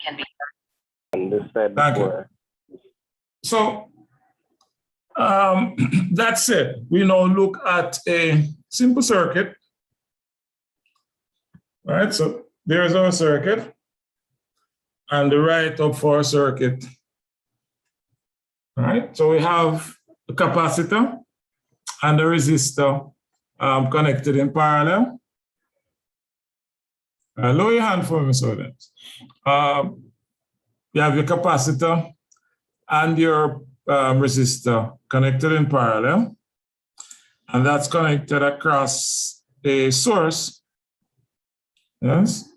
can be. Said Thank you. before. So that's it. We now look at a simple circuit. All right, so there's our circuit and the write-up for our circuit. All right, so we have the capacitor and the resistor connected in parallel. Lower your hand for me, students. You have your capacitor and your resistor connected in parallel, and that's connected across a source. Yes.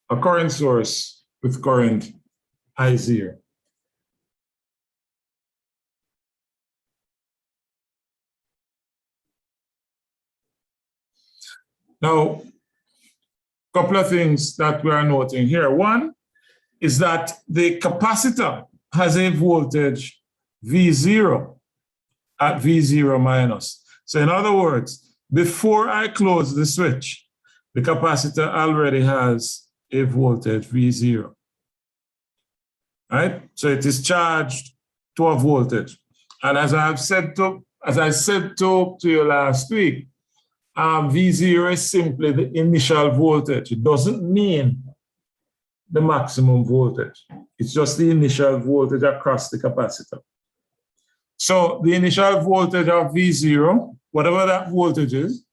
A current source with current I0. Now, a couple of things that we are noting here. One is that the capacitor has a voltage V0 at V0 minus. So in other words, before I close the switch, the capacitor already has a voltage V0. Right? So it is charged to a voltage. And as I said to you last week, V0 is simply the initial voltage. It doesn't mean the maximum voltage. It's just the initial voltage across the capacitor. So the initial voltage of V0, whatever that voltage is,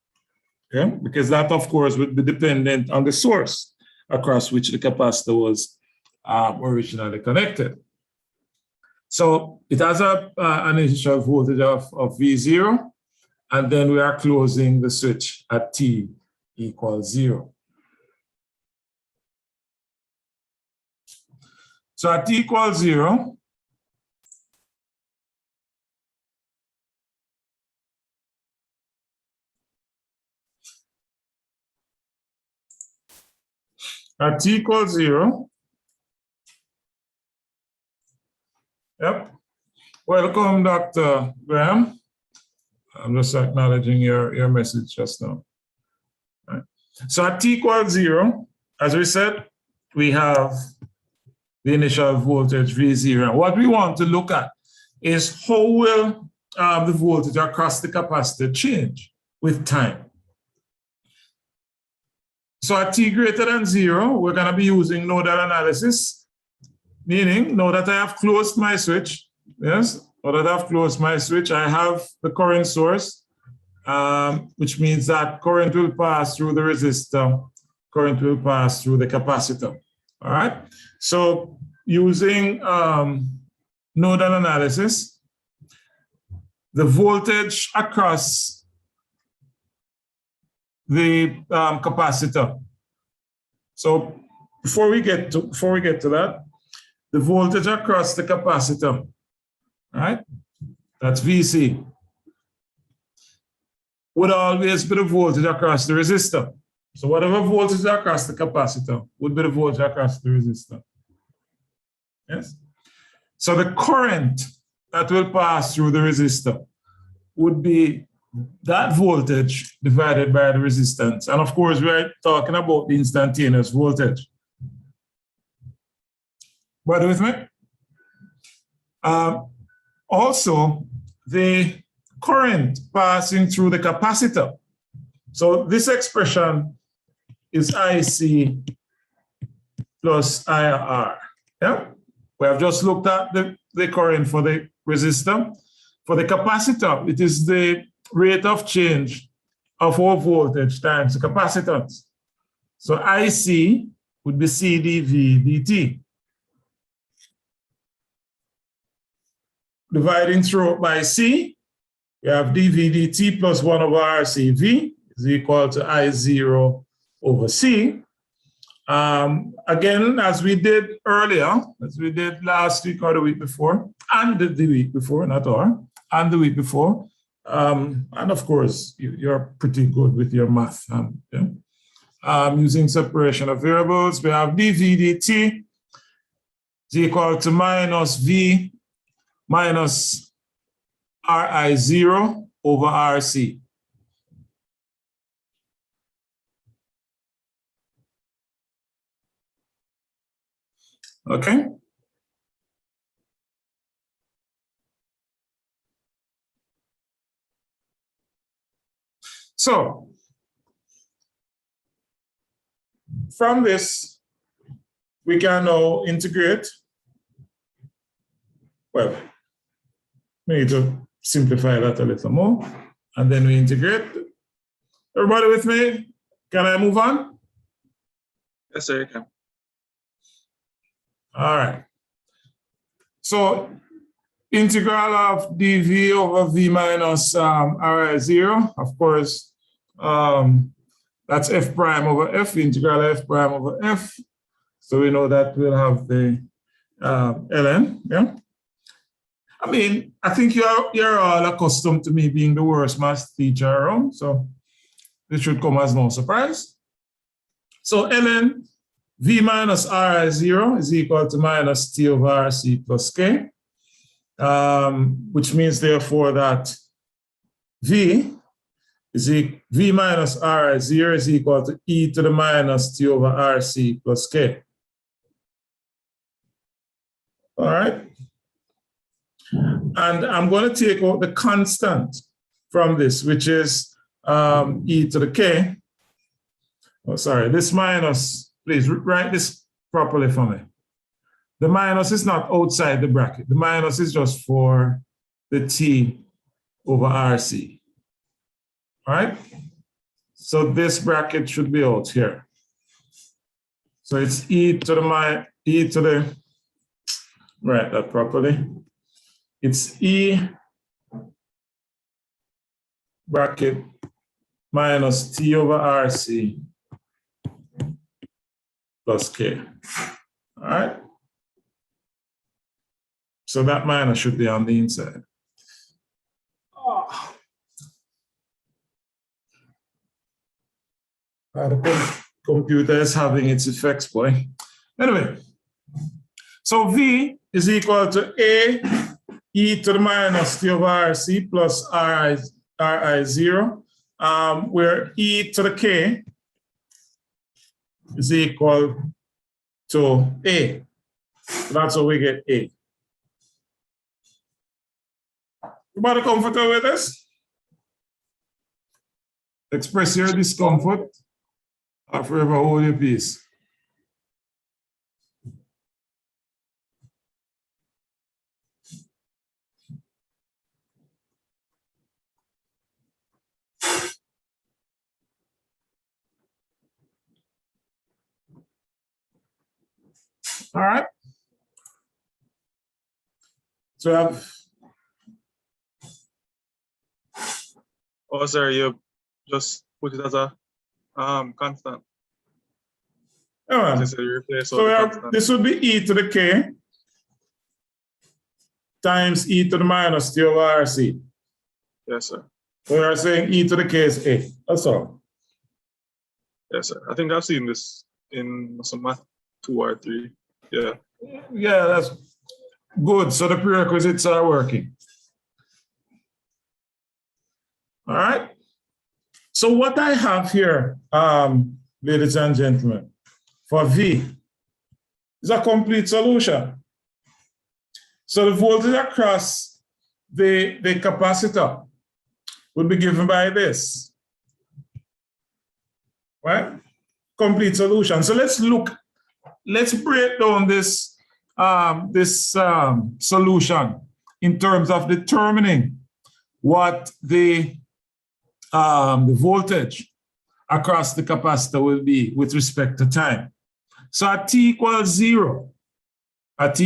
okay, because that, of course, would be dependent on the source across which the capacitor was originally connected. So it has an initial voltage of V0, and then we are closing the switch at t equals 0. So at t equals 0, at t equals 0, yep. Welcome, Dr. Graham. I'm just acknowledging your message just now. Right. So at t equals 0, as we said, we have the initial voltage V0. And what we want to look at is how will the voltage across the capacitor change with time. So at t greater than 0, we're going to be using nodal analysis, meaning now that I have closed my switch, yes, now that I've closed my switch, I have the current source, which means that current will pass through the resistor, current will pass through the capacitor. All right. So using nodal analysis, the voltage across the capacitor. So before we get to that, the voltage across the capacitor, right? That's VC. Would always be the voltage across the resistor. So whatever voltage across the capacitor would be the voltage across the resistor. Yes. So the current that will pass through the resistor would be that voltage divided by the resistance. And of course, we're talking about the instantaneous voltage. Bear with me. Also, the current passing through the capacitor. So this expression is IC plus IR. Yeah? We have just looked at the current for the resistor. For the capacitor, it is the rate of change of our voltage times the capacitance. So IC would be CdV dt. Dividing through by C, we have dV dt plus 1 over RCV is equal to I0 over C. Again, as we did earlier, as we did last week or the week before, and the week before, not or, and the week before, and of course, you're pretty good with your math. Yeah. Using separation of variables, we have dV dt is equal to minus V minus RI0 over RC. Okay? So, from this, we can now integrate. Well, we need to simplify that a little more, and then we integrate. Everybody with me? Can I move on? Yes, sir, you can. All right. So, integral of dv over v minus ri0, of course, that's f prime over f, integral f prime over f. So we know that we'll have the ln, yeah? I mean, I think you're all accustomed to me being the worst math teacher around, so this should come as no surprise. So ln v minus ri0 is equal to minus t over rc plus k, which means therefore that v minus ri0 is equal to e to the minus t over rc plus k. All right. And I'm going to take out the constant from this, which is e to the k. Oh, sorry, this minus, please write this properly for me. The minus is not outside the bracket. The minus is just for the t over rc. All right? So this bracket should be out here. So it's e to the, write that properly. It's e bracket minus t over rc plus k. All right? So that minus should be on the inside. Oh. The computer is having its effects, boy. Anyway, so v is equal to a e to the minus t over rc plus ri0, where e to the k is equal to a. So that's how we get a. Everybody comfortable with this? Express your discomfort or forever hold your peace. All right. So I have. Oh, sorry, you just put it as a constant. Oh, so we have, this would be e to the k times e to the minus t over rc. Yes, sir. So we are saying e to the k is a. That's all. Yes, sir. I think I've seen this in some math 2 or 3. Yeah. Yeah, that's good. So the prerequisites are working. All right. So what I have here, ladies and gentlemen, for V is a complete solution. So the voltage across the capacitor will be given by this, right? Complete solution. So let's break down this solution in terms of determining what the voltage across the capacitor will be with respect to time. So at t equals 0, what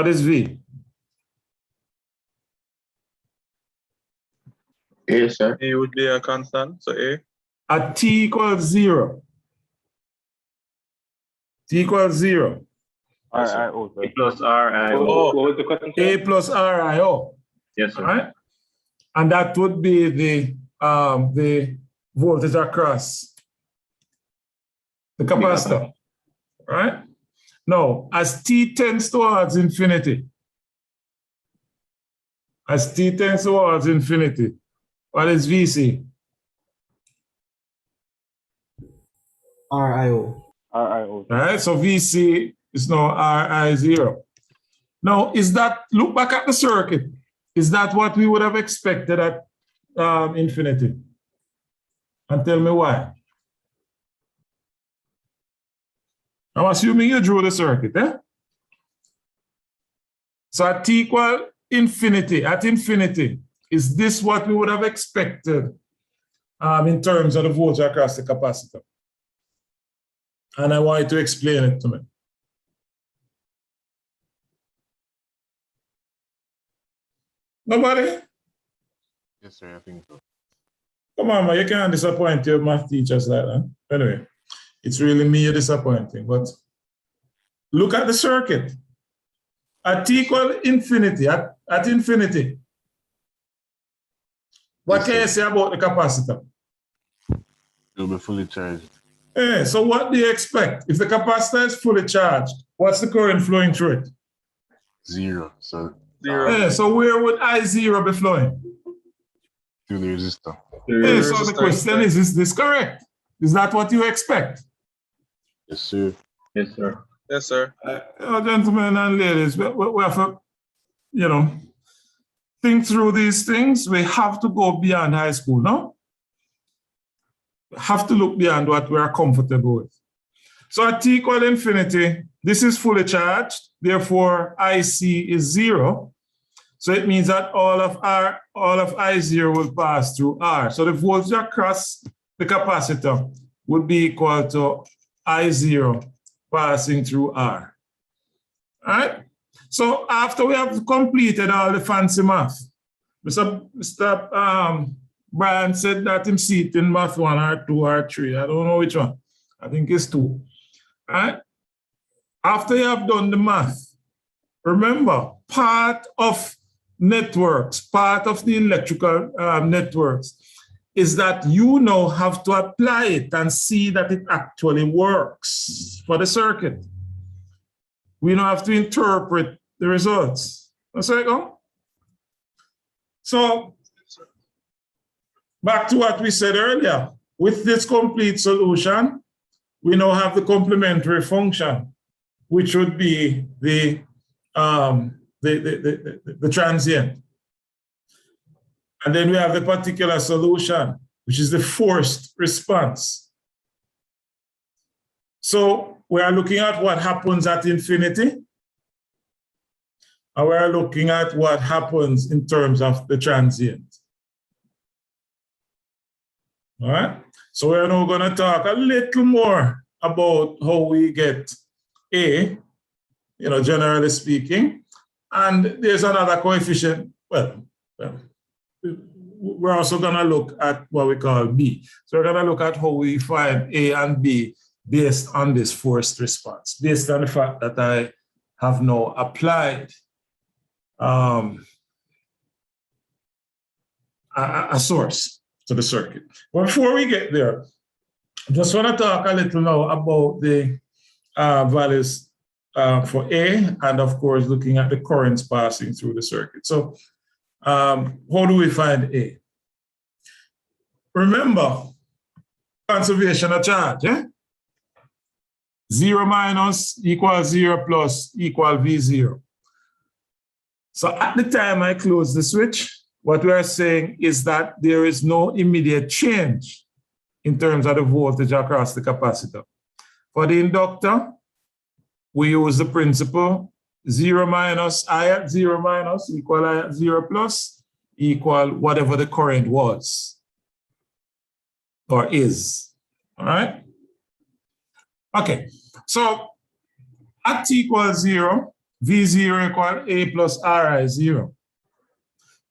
is V? A, sir. A would be a constant, so A. At t equals 0. T equals 0. RIO. A plus RIO. Oh. What was the question? A plus RIO. Yes, sir. All right? And that would be the voltage across the capacitor, right? Now, as t tends towards infinity, what is VC? RIO. All right, so VC is now RI0. Now, look back at the circuit. Is that what we would have expected at infinity? And tell me why. I'm assuming you drew the circuit, eh? So at t equal infinity, is this what we would have expected in terms of the voltage across the capacitor? And I want you to explain it to me. Nobody? Yes, sir, I think so. Come on, man, you can't disappoint your math teachers like that. Anyway, it's really me you're disappointing, but look at the circuit. At t equal infinity, at infinity, what can you say about the capacitor? It'll be fully charged. So what do you expect? If the capacitor is fully charged, what's the current flowing through it? 0. So 0. So where would I0 be flowing? through the resistor. So the question is this correct? Is that what you expect? Yes, sir. Yes, sir. Gentlemen and ladies, we have to, think through these things. We have to go beyond high school, no? We have to look beyond what we are comfortable with. So at t equal infinity, this is fully charged. Therefore, IC is 0. So it means that all of I0 will pass through R. So the voltage across the capacitor would be equal to I0 passing through R. All right? So after we have completed all the fancy math, Mr. Brian said that him see it in math 1 or 2 or 3. I don't know which one. I think it's 2. All right? After you have done the math, remember, part of networks, part of the electrical networks, is that you now have to apply it and see that it actually works for the circuit. We now have to interpret the results. That's how it goes. So, back to what we said earlier, with this complete solution, we now have the complementary function, which would be the transient. And then we have the particular solution, which is the forced response. So we are looking at what happens at infinity, and we are looking at what happens in terms of the transient. All right? So we're now going to talk a little more about how we get A, generally speaking. And there's another coefficient. Well, we're also going to look at what we call B. So we're going to look at how we find A and B based on this forced response, based on the fact that I have now applied a source to the circuit. But before we get there, I just want to talk a little now about the values for A, and of course, looking at the currents passing through the circuit. So how do we find A? Remember, conservation of charge, 0 minus equals 0 plus equal V0. So at the time I close the switch, what we are saying is that there is no immediate change in terms of the voltage across the capacitor. For the inductor, we use the principle 0 minus I at 0 minus equal I at 0 plus equal whatever the current was or is. All right? Okay, so at t equals 0, V0 equal A plus Ri0,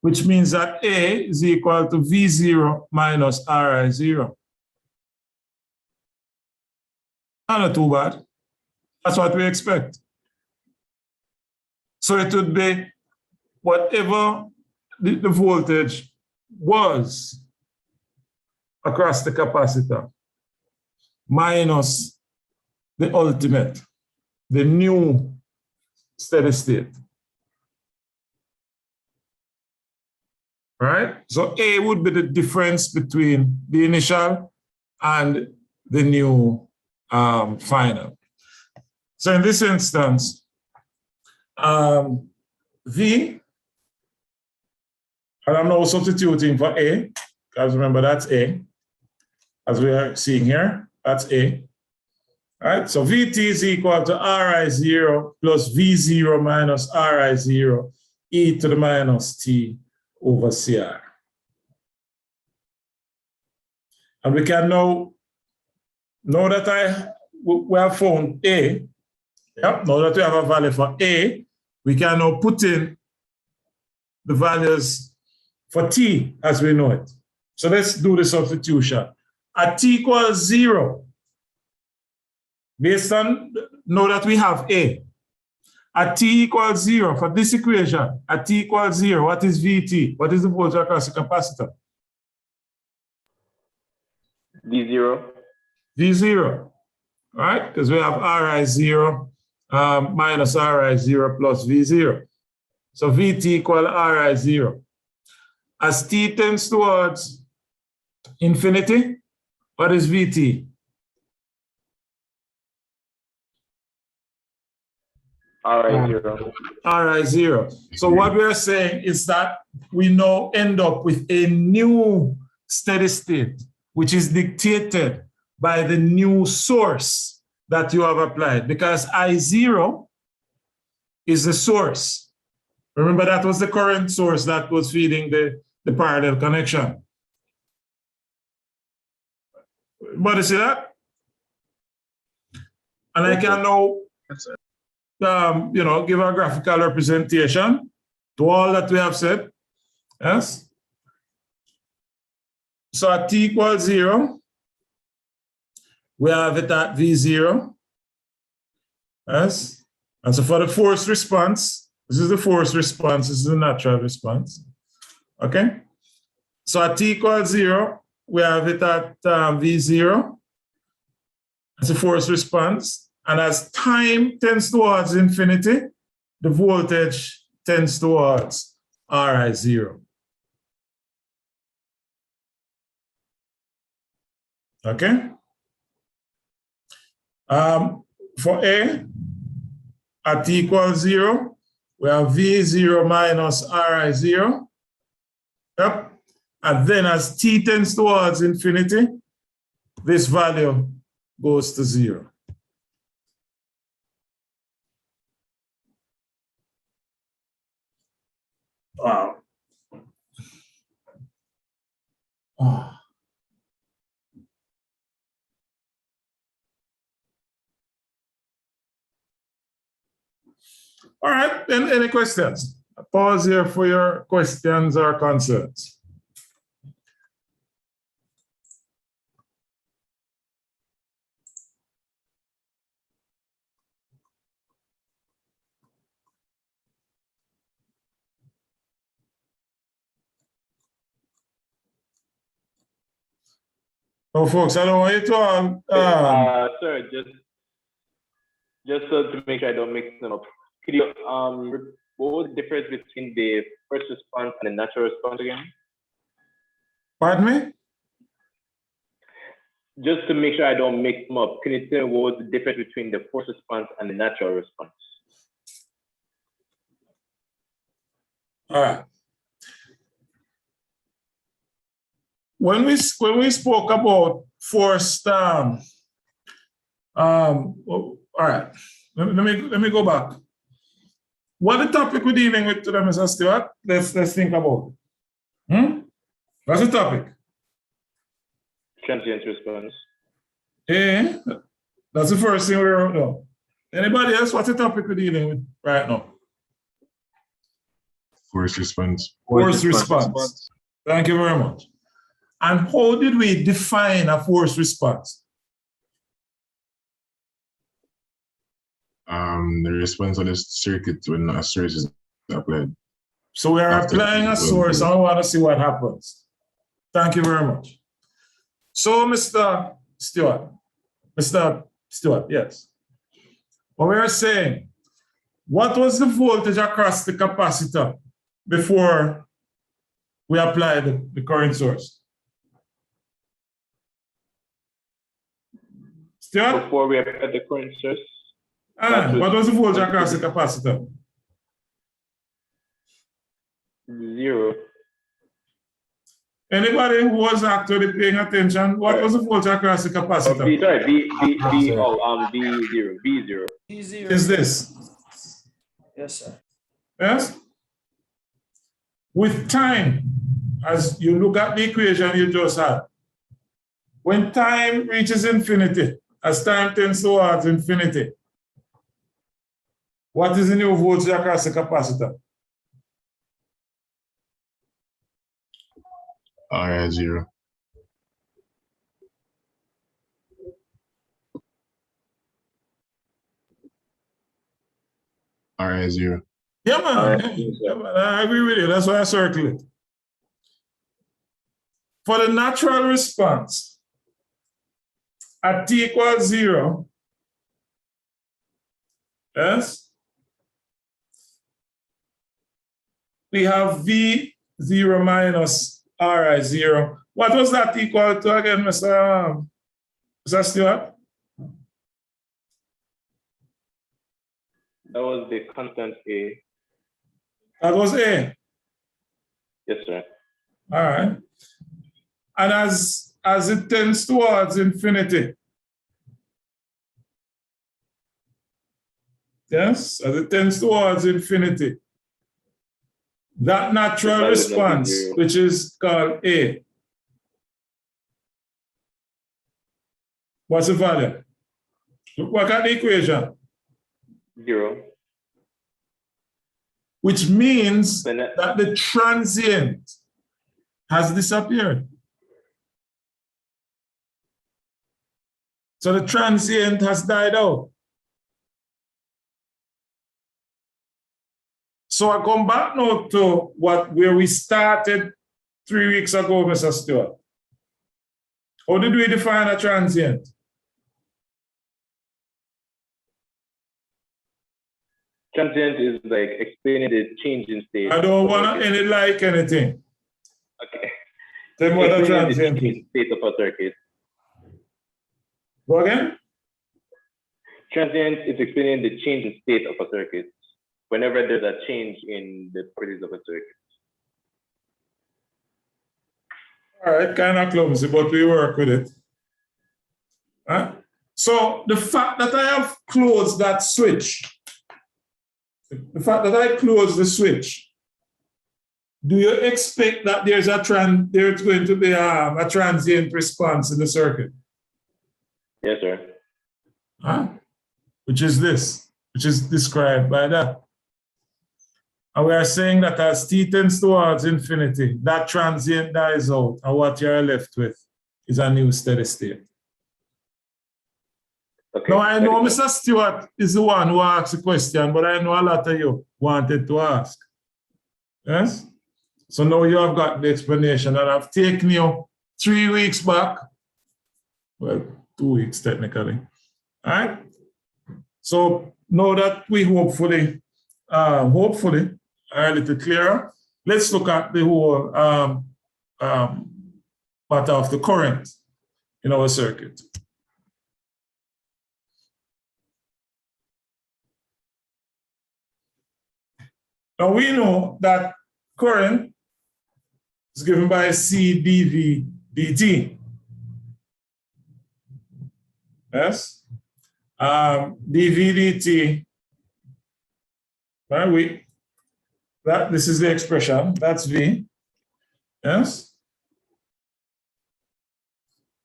which means that A is equal to V0 minus Ri0. Not too bad. That's what we expect. So it would be whatever the voltage was across the capacitor minus the ultimate. the new steady state. Right? So A would be the difference between the initial and the new final. So in this instance, V, and I'm now substituting for A, because remember that's A, as we are seeing here, that's A. All right, so Vt is equal to Ri0 plus V0 minus Ri0 e to the minus t over Cr. And we can now that we have found A, yep, now that we have a value for A, we can now put in the values for t as we know it. So let's do the substitution. At t equals 0, based on, know that we have A. At t equals 0, for this equation, at t equals 0, what is Vt? What is the voltage across the capacitor? V0. V0, right? Because we have Ri0 minus Ri0 plus V0. So Vt equal Ri0. As t tends towards infinity, what is Vt? Ri0. Ri0. So what we are saying is that we now end up with a new steady state, which is dictated by the new source that you have applied, because I0 is the source. Remember, that was the current source that was feeding the parallel connection. But you see that? And I can now give a graphical representation to all that we have said. Yes? So at t equals 0, we have it at V0. Yes? And so for the forced response, this is the forced response, this is the natural response. Okay? So at t equals 0, we have it at V0. It's a forced response. And as time tends towards infinity, the voltage tends towards Ri0. Okay? For A, at t equals 0, we have V0 minus Ri0. Yep. And then as t tends towards infinity, this value goes to 0. Wow. Oh. All right, then any questions? Pause here for your questions or concerns. Oh, folks, I don't want you to. Sir, just so to make sure I don't mix them up, could you what was the difference between the first response and the natural response again? Pardon me? Just to make sure I don't mix them up, can you tell me what was the difference between the forced response and the natural response? All right. When we spoke about forced, all right. Let me go back. What the topic we're dealing with today, Mr. Stewart? Let's think about it. What's the topic? Transient response. Eh, that's the first thing we wrote down. Anybody else? What's the topic we're dealing with right now? Forced response. Forced response. Thank you very much. And how did we define a forced response? The response of the circuit when a source is applied. So we are applying a source and we want to see what happens. Thank you very much. So, Mr. Stewart, yes. But we are saying, what was the voltage across the capacitor before we applied the current source? Stuart? Before we apply the current source, What was the voltage across the capacitor? 0. Anybody who was actually paying attention, what was the voltage across the Oh, capacitor? V, sorry, V0, V0. V0. Is this? Yes, sir. Yes? With time, as you look at the equation you just had, when time reaches infinity, as time tends towards infinity, what is the new voltage across the capacitor? RI0. RI0. Yeah, man. Yeah, man. I agree with you. That's why I circle it. For the natural response, at t equals 0, yes, we have V0 minus Ri0. What was that equal to again, Mr. Stewart? That was the constant A. That was A. Yes, sir. All right. And as it tends towards infinity, yes, as it tends towards infinity, that natural response, which is called A, what's the value? Look at the equation. 0. Which means Then that the transient has disappeared. So the transient has died out. So I come back now to where we started 3 weeks ago, Mr. Stewart. How did we define a transient? transient is like explaining the change in state. I don't want any like anything. Okay. Tell me what a Explaining the transient change is. in state of a circuit. Go again? Transient is explaining the change in state of a circuit whenever there's a change in the properties of a circuit. All right, kind of clumsy, but we work with it. Huh? So the fact that I have closed that switch, the fact that I closed the switch, do you expect that there's going to be a transient response in the circuit? Yes, sir. Huh? Which is this, which is described by that. And we are saying that as t tends towards infinity, that transient dies out, and what you're left with is a new steady state. Okay. Now, I know Mr. Stewart is the one who asked the question, but I know a lot of you wanted to ask. Yes? So now you have got the explanation, and I've taken you 3 weeks back. Well, 2 weeks technically. All right? So now that we hopefully are a little clearer, let's look at the whole matter of the current in our circuit. Now we know that current is given by C dV dt. Yes? dV dt, right? This is the expression, that's V. Yes?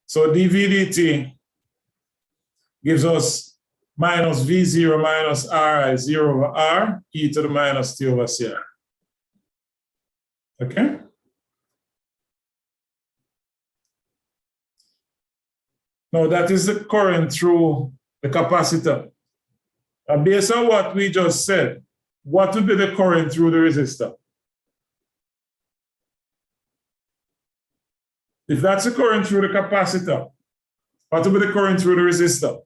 So dV dt gives us minus V0 minus Ri0 over R e to the minus t over CR. Okay? Now that is the current through the capacitor. And based on what we just said, what would be the current through the resistor? If that's the current through the capacitor, what would be the current through the resistor?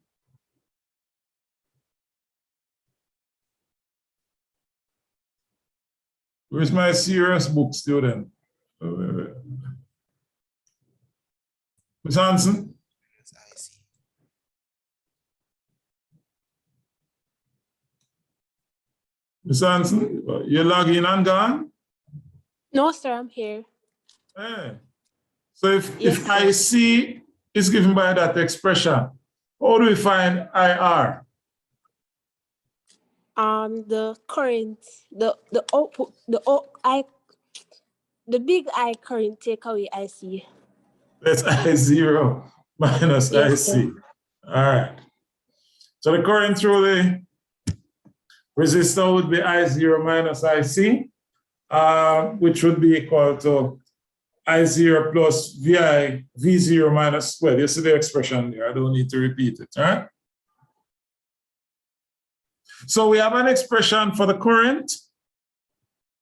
Where's my serious book student? Ms. Hanson? Ms. Hanson, you log in and gone? No, sir, I'm here. Hey. So Yes, if I see is given by that expression, how do we find IR? The current, the output, the big I current take away IC. That's I0 minus Yes, sir. IC. All right. So the current through the resistor would be I0 minus IC, which would be equal to I0 plus V0 minus, well, you see the expression there. I don't need to repeat it, all right? So we have an expression for the current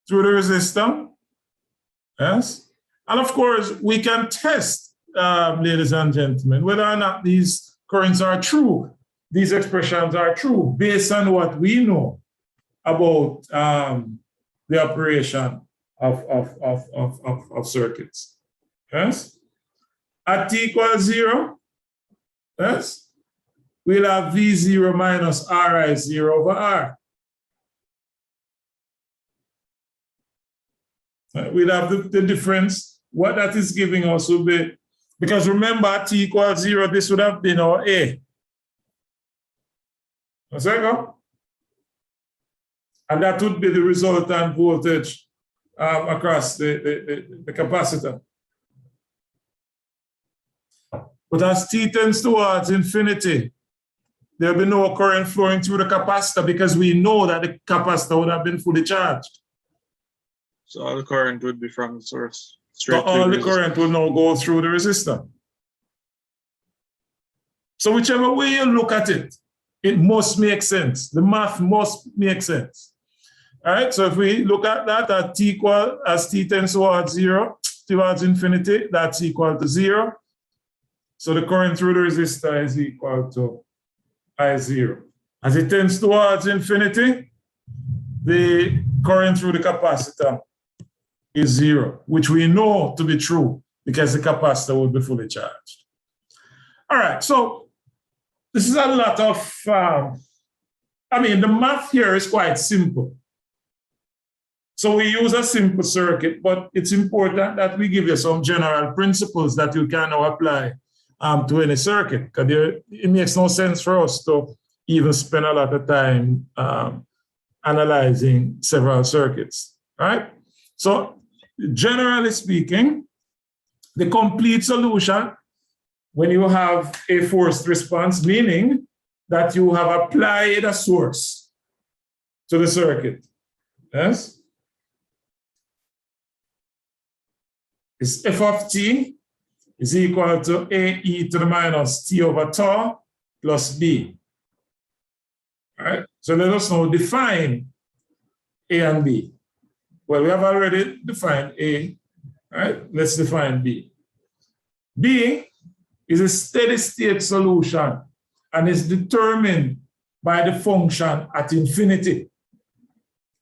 through the resistor, yes? And of course, we can test, ladies and gentlemen, whether or not these currents are true, these expressions are true, based on what we know about the operation of circuits, yes? At t equals 0, yes? We'll have V0 minus Ri0 over R. We'll have the difference. What that is giving us will be, because remember, at t equals 0, this would have been our A. Let's go. And that would be the resultant voltage across the capacitor. But as t tends towards infinity, there'll be no current flowing through the capacitor because we know that the capacitor would have been fully charged. So all the current would be from the source. So all the current will now go through the resistor. So whichever way you look at it, it must make sense. The math must make sense. All right, so if we look at that at t equal, as t tends towards 0, towards infinity, that's equal to 0. So the current through the resistor is equal to I0. As it tends towards infinity, the current through the capacitor is 0, which we know to be true because the capacitor will be fully charged. All right, so this is a lot of, the math here is quite simple. So we use a simple circuit, but it's important that we give you some general principles that you can now apply to any circuit, because it makes no sense for us to even spend a lot of time analyzing several circuits, right? So generally speaking, the complete solution, when you have a forced response, meaning that you have applied a source to the circuit, yes? Is f of t is equal to ae to the minus t over tau plus b. All right, so let us now define a and b. Well, we have already defined a, all right? Let's define b. B is a steady state solution and is determined by the function at infinity.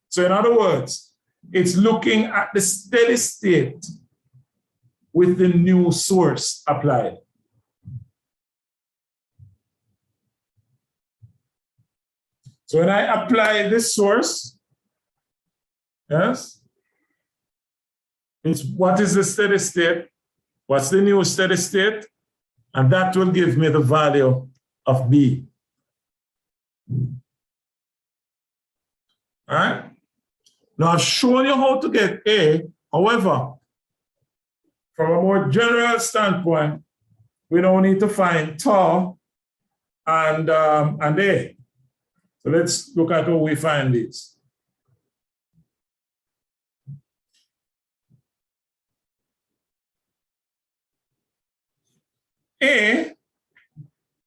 So in other words, it's looking at the steady state with the new source applied. So when I apply this source, yes, it's what is the steady state? What's the new steady state? And that will give me the value of B. All right? Now I've shown you how to get A. However, from a more general standpoint, we don't need to find tau and A. So let's look at how we find these. A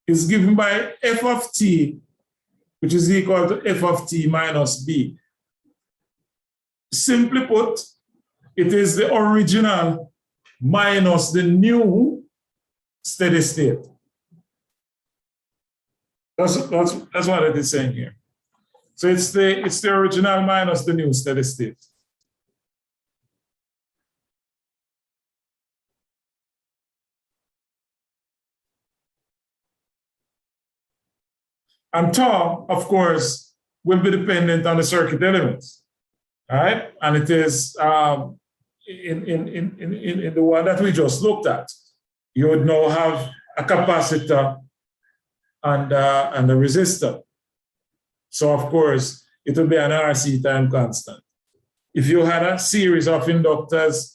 is given by f of t, which is equal to f of t minus b. Simply put, it is the original minus the new steady state. That's what it is saying here. So it's the original minus the new steady state. And tau, of course, will be dependent on the circuit elements. All right, and it is in the one that we just looked at. You would now have a capacitor and a resistor. So of course, it would be an RC time constant. If you had a series of inductors,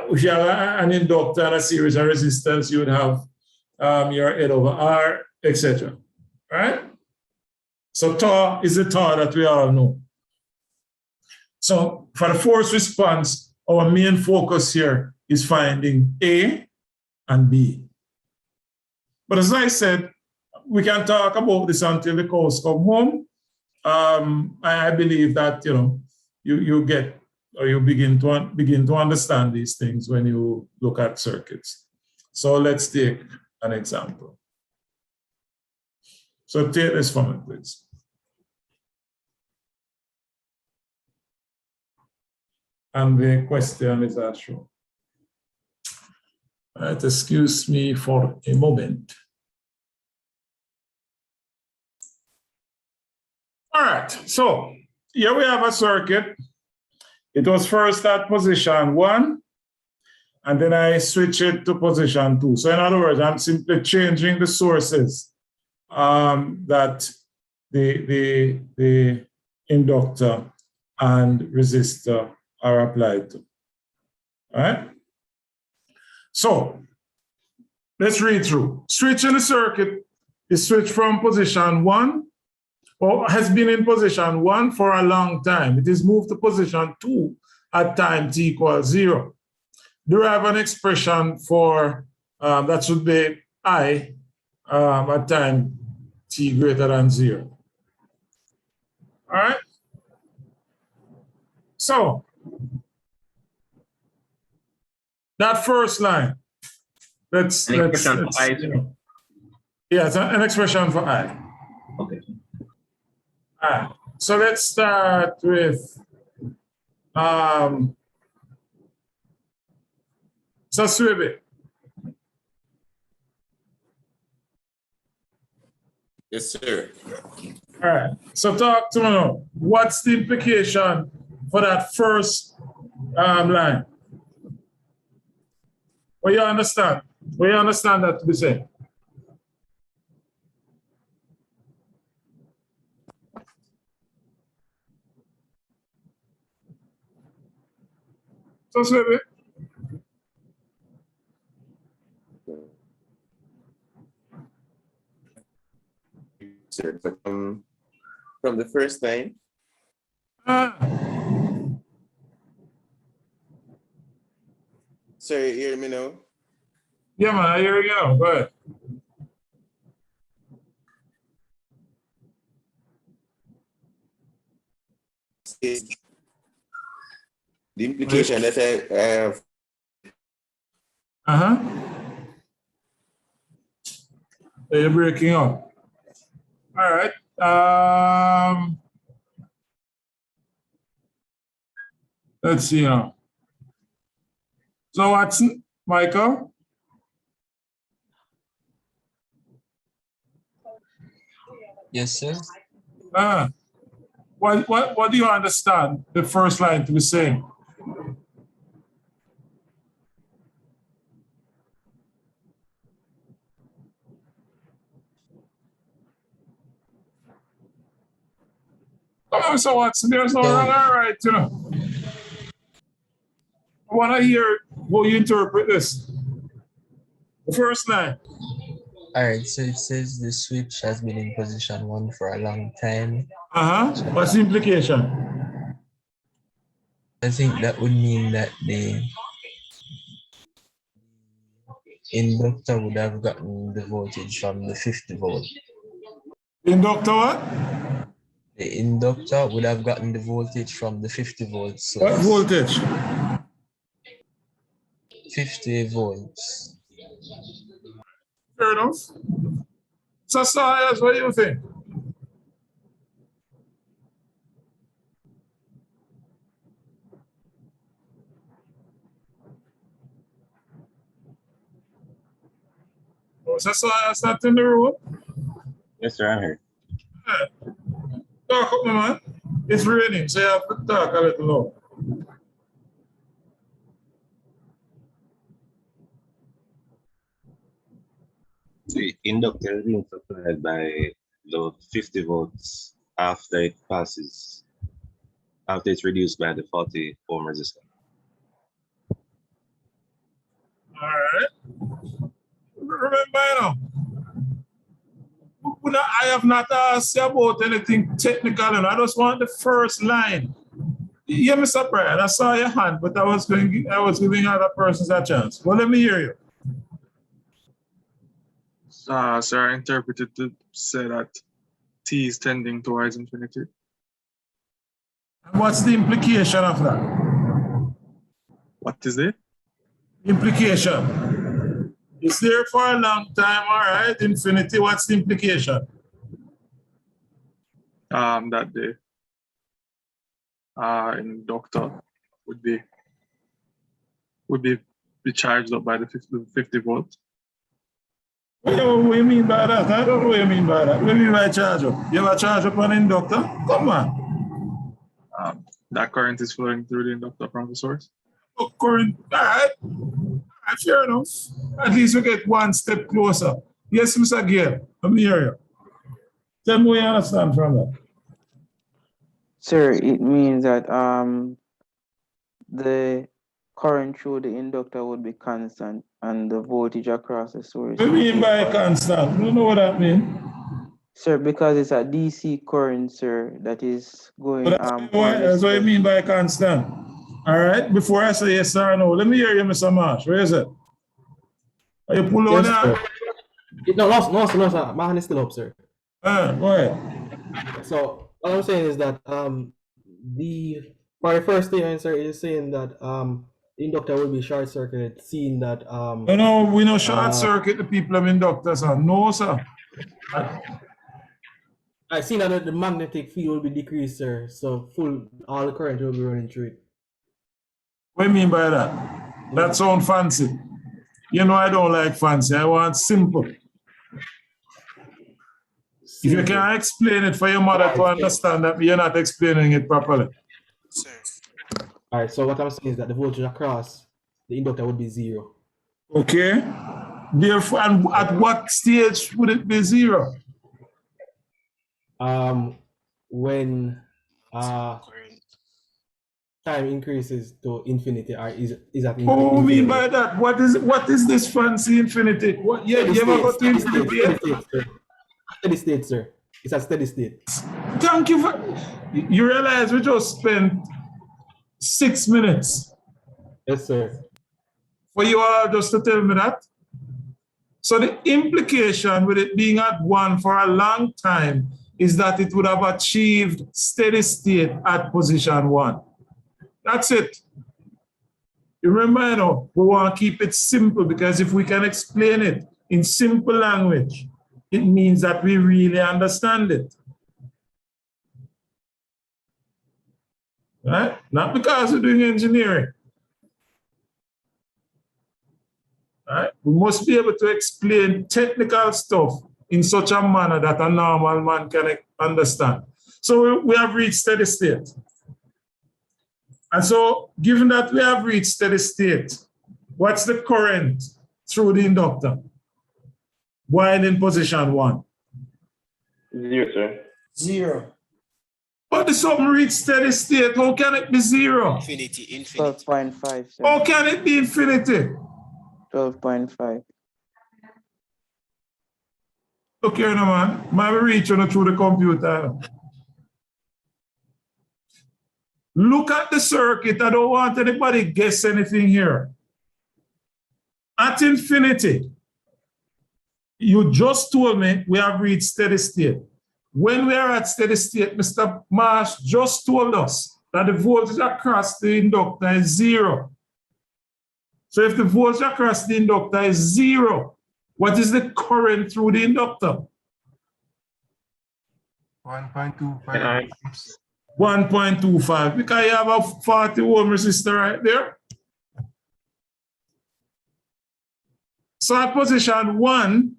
if you have an inductor and a series of resistors, you would have your L over R, etc. Right? So tau is the tau that we all know. So for the force response, our main focus here is finding A and B. But as I said, we can talk about this until the cows come home. I believe that you get or you begin to understand these things when you look at circuits. So let's take an example. So take this from it, please. And the question is as shown. All right, excuse me for a moment. All right, so here we have a circuit. It was first at position 1, and then I switch it to position 2. So in other words, I'm simply changing the sources that the inductor and resistor are applied to. All right? So let's read through. Switching the circuit is switched from position 1, or has been in position 1 for a long time. It is moved to position 2 at time t equals 0. Derive an expression for, that should be I at time t greater than 0. All right? So, that first line, let's yeah, it's an expression for I. Okay. All right. So let's start with Saswibi. Yes, sir. All right. So talk to me now. What's the implication for that first line? What you understand? What you understand that to be saying? So Swibi. Sir, but from the first line. Sir, you hear me now? Yeah, man, here we go. Go ahead. The implication that I have. You're breaking up. All right. Let's see now. So what's Michael? Yes, sir. What do you understand the first line to be saying? Come on, so Watson, there's no wrong or right, I want to hear how you interpret this. The first line. All right, so it says the switch has been in position 1 for a long time. What's the implication? I think that would mean that the inductor would have gotten the voltage from the 50 volt. Inductor what? The inductor would have gotten the voltage from the 50 volts. So what voltage? 50 volts. Fair enough. So, Sayas, what do you think? Oh, so Sayas not in the room? Yes, sir, I'm here. Talk up, man. It's raining, so you have to talk a little low. The inductor is being supplied by load 50 volts after it passes, after it's reduced by the 40 ohm resistor. All right. Remember, you know, I have not asked you about anything technical, and I just want the first line. Yeah, Mr. Bryan, I saw your hand, but I was giving other persons a chance. Well, let me hear you. Sir, I interpreted to say that T is tending towards infinity. What's the implication of that? What is it? Implication. It's there for a long time, all right? Infinity, what's the implication? That the inductor would be charged up by the 50 volts. What do you mean by that? I don't know what you mean by that. What do you mean by charge up? You have a charge up on an inductor? Come on. That current is flowing through the inductor from the source. Oh, current, all right. Fair enough. At least we get one step closer. Yes, Mr. Gale, I'm hear you. Tell me what you understand from that. Sir, it means that the current through the inductor would be constant and the voltage across the source. What do you mean by constant? I don't know what that means. Sir, because it's a DC current, sir, that is going That's what you mean by constant. All right, before I say yes or no, let me hear you, Mr. Marsh. Where is it? Are you pull on that? No, sir. My hand is still up, sir. Go ahead. So what I'm saying is that for the first statement, sir, is saying that the inductor will be short circuited, seeing that No, we know short circuit the people of inductors are. No, sir. I see that the magnetic field will be decreased, sir. So all the current will be running through it. What do you mean by that? That sounds fancy. You know I don't like fancy. I want simple. If you can't explain it for your mother to understand that you're not explaining it properly. All right, so what I'm saying is that the voltage across the inductor would be 0. Okay. Therefore, and at what stage would it be 0? When time increases to infinity, or is at infinity. What do you mean by that? What is this fancy infinity? What? Yeah, you ever go to infinity? Steady state, sir. It's a steady state. Thank you for. You realize we just spent 6 minutes. Yes, sir. For you all just to tell me that. So the implication with it being at 1 for a long time is that it would have achieved steady state at position 1. That's it. You remember, you know, we want to keep it simple because if we can explain it in simple language, it means that we really understand it. Right? Not because we're doing engineering. Right? We must be able to explain technical stuff in such a manner that a normal man can understand. So we have reached steady state. And so, given that we have reached steady state, what's the current through the inductor while in position 1? 0, sir. 0. But the something reached steady state, how can it be 0? Infinity. 12.5, sir. How can it be infinity? 12.5. Look here, no man. Might be reaching through the computer. Look at the circuit. I don't want anybody guess anything here. At infinity, you just told me we have reached steady state. When we are at steady state, Mr. Marsh just told us that the voltage across the inductor is 0. So if the voltage across the inductor is 0, what is the current through the inductor? 1.25. 1.25, because you have a 40 ohm resistor right there. So at position 1,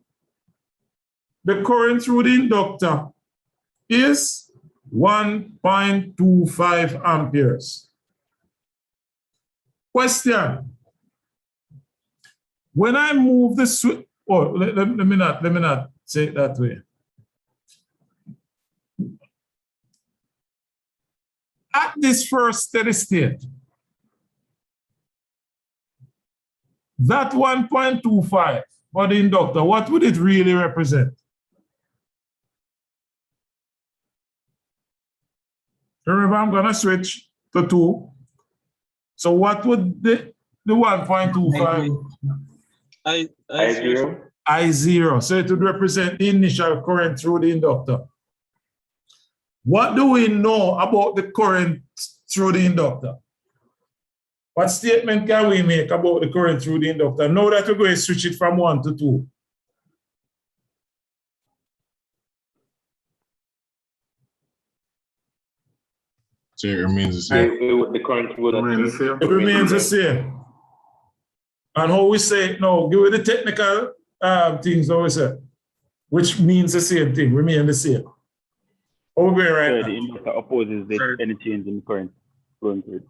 the current through the inductor is 1.25 amperes. Question. When I move the switch, oh, let me not say it that way. At this first steady state, that 1.25 for the inductor, what would it really represent? Remember, I'm going to switch to 2. So what would the 1.25? I0. I0. So it would represent the initial current through the inductor. What do we know about the current through the inductor? What statement can we make about the current through the inductor? Now that we're going to switch it from 1 to 2. So it remains the same. The current will not change. It remains the same. And how we say it now, give it the technical things, how we say, which means the same thing, remain the same. Over right now. The inductor opposes any change in current flowing through.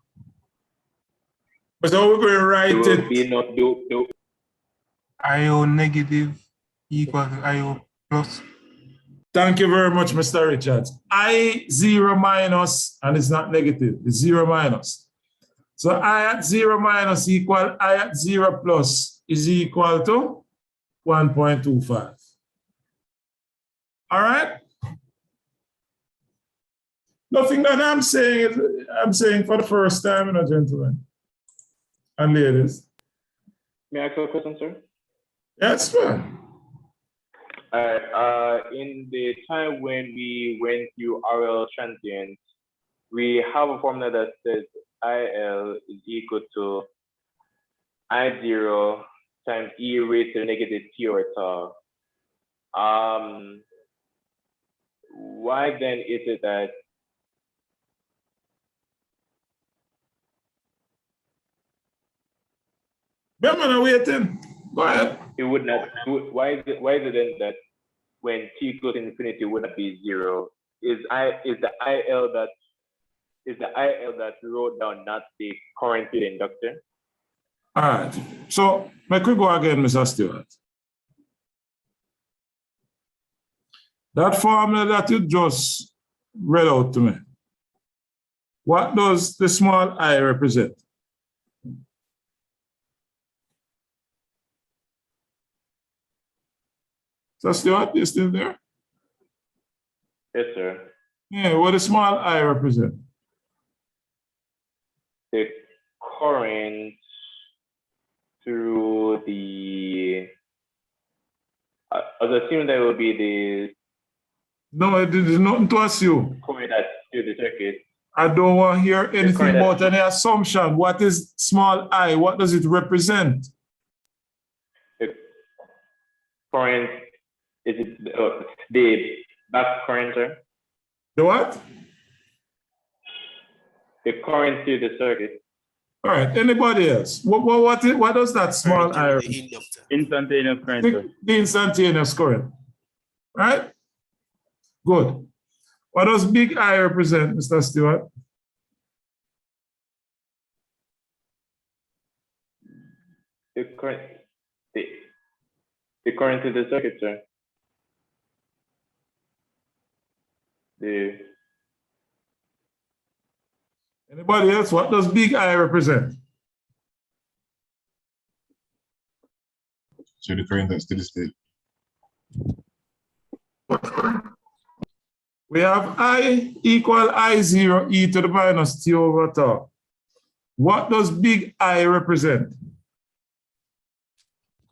So we're going to write it. IO negative equal to IO plus. Thank you very much, Mr. Richards. I0 minus, and it's not negative, it's 0 minus. So I at 0 minus equal I at 0 plus is equal to 1.25. All right? Nothing that I'm saying for the first time, gentlemen and ladies. May I ask a question, sir? That's fine. In the time when we went through RL transients, we have a formula that says IL is equal to I0 times E raised to negative T or tau. Why then is it that waiting. Go ahead. It would not. Why is it then that when T goes to infinity would not be 0? Is the IL that wrote down not the current to the inductor? All right. So may we go again, Mr. Stewart? That formula that you just read out to me, what does the small I represent? So Stewart, you still there? Yes, sir. Yeah, what does small I represent? The current through the. I was assuming that would be the. No, it is nothing to assume. Current that's through the circuit. I don't want to hear anything about any assumption. What is small I? What does it represent? The current is it the back current, sir? The what? The current through the circuit. All right. Anybody else? What does that small I represent? Instantaneous current. The instantaneous current. Right? Good. What does big I represent, Mr. Stewart? The current to the circuit, sir. Anybody else? What does big I represent? So the current that's steady state. We have I equal I0 e to the minus t over tau. What does big I represent?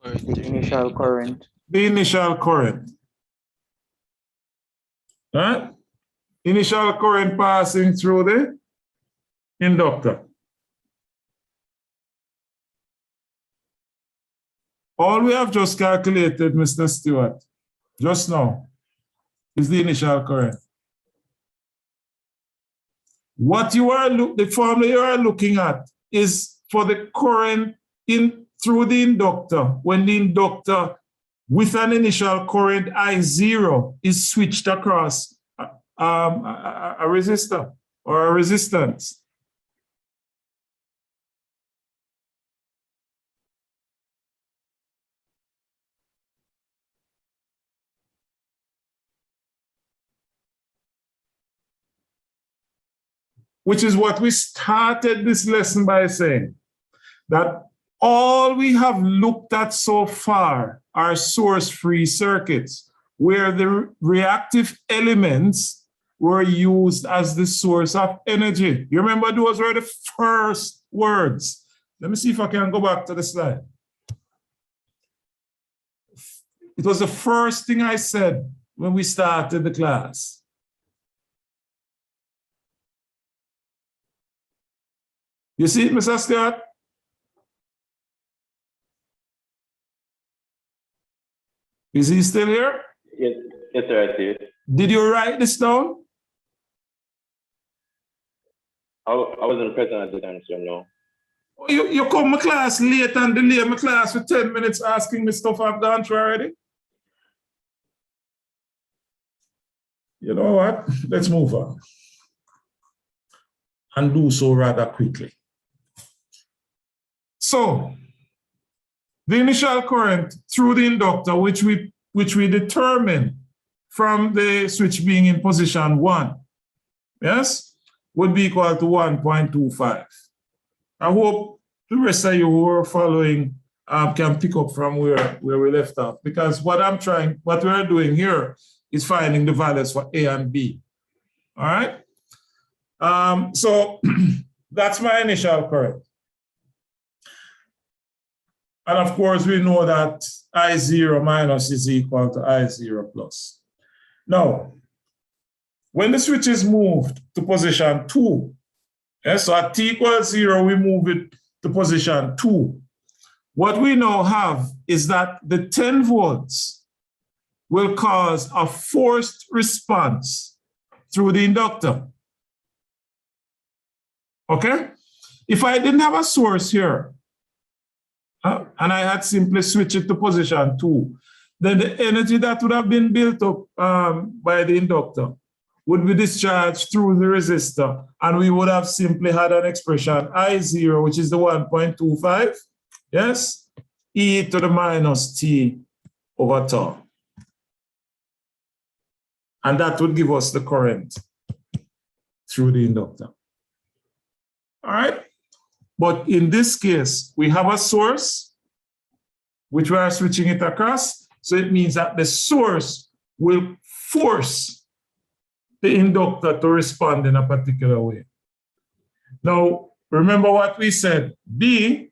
The initial current. The initial current. Right? Initial current passing through the inductor. All we have just calculated, Mr. Stewart, just now, is the initial current. What you are the formula you are looking at is for the current in through the inductor when the inductor with an initial current I0 is switched across a resistor or a resistance. Which is what we started this lesson by saying, that all we have looked at so far are source-free circuits, where the reactive elements were used as the source of energy. You remember those were the first words. Let me see if I can go back to the slide. It was the first thing I said when we started the class. You see it, Mr. Scott? Is he still here? Yes, yes, sir, I see it. Did you write this down? I wasn't present at the time, so no. You come to class late and delay my class for 10 minutes asking me stuff I've gone through already? You know what? Let's move on. And do so rather quickly. So, the initial current through the inductor, which we determine from the switch being in position 1, yes, would be equal to 1.25. I hope the rest of you who are following can pick up from where we left off, because what we're doing here is finding the values for A and B. All right? So that's my initial current. And of course, we know that I0 minus is equal to I0 plus. Now, when the switch is moved to position 2, yes, so at t equals 0, we move it to position 2. What we now have is that the 10 volts will cause a forced response through the inductor. Okay? If I didn't have a source here, and I had simply switched it to position 2, then the energy that would have been built up by the inductor would be discharged through the resistor, and we would have simply had an expression I0, which is the 1.25, yes, e to the minus t over tau. And that would give us the current through the inductor. All right? But in this case, we have a source, which we are switching it across. So it means that the source will force the inductor to respond in a particular way. Now, remember what we said. B,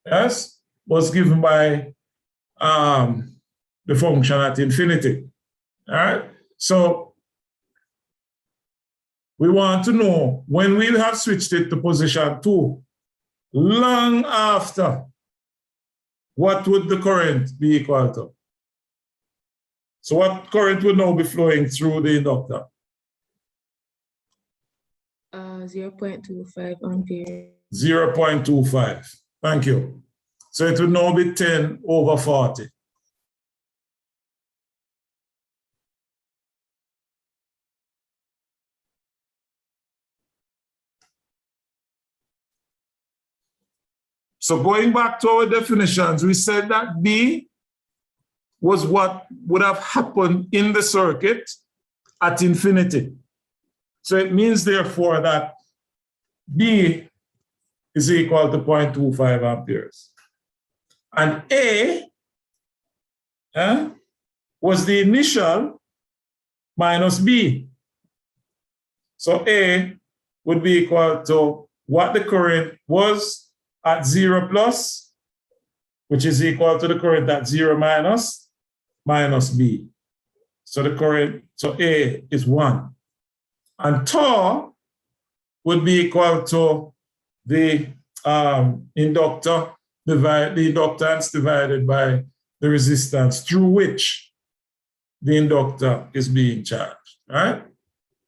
yes, was given by the function at infinity. All right? So we want to know when we have switched it to position 2, long after, what would the current be equal to? So what current would now be flowing through the inductor? 0.25 ampere. 0.25. Thank you. So it would now be 10 over 40. So going back to our definitions, we said that B was what would have happened in the circuit at infinity. So it means, therefore, that B is equal to 0.25 amperes. And A was the initial minus B. So A would be equal to what the current was at 0 plus, which is equal to the current at 0 minus B. So the current, so A is 1. And tau would be equal to the inductor, the inductance divided by the resistance through which the inductor is being charged, right?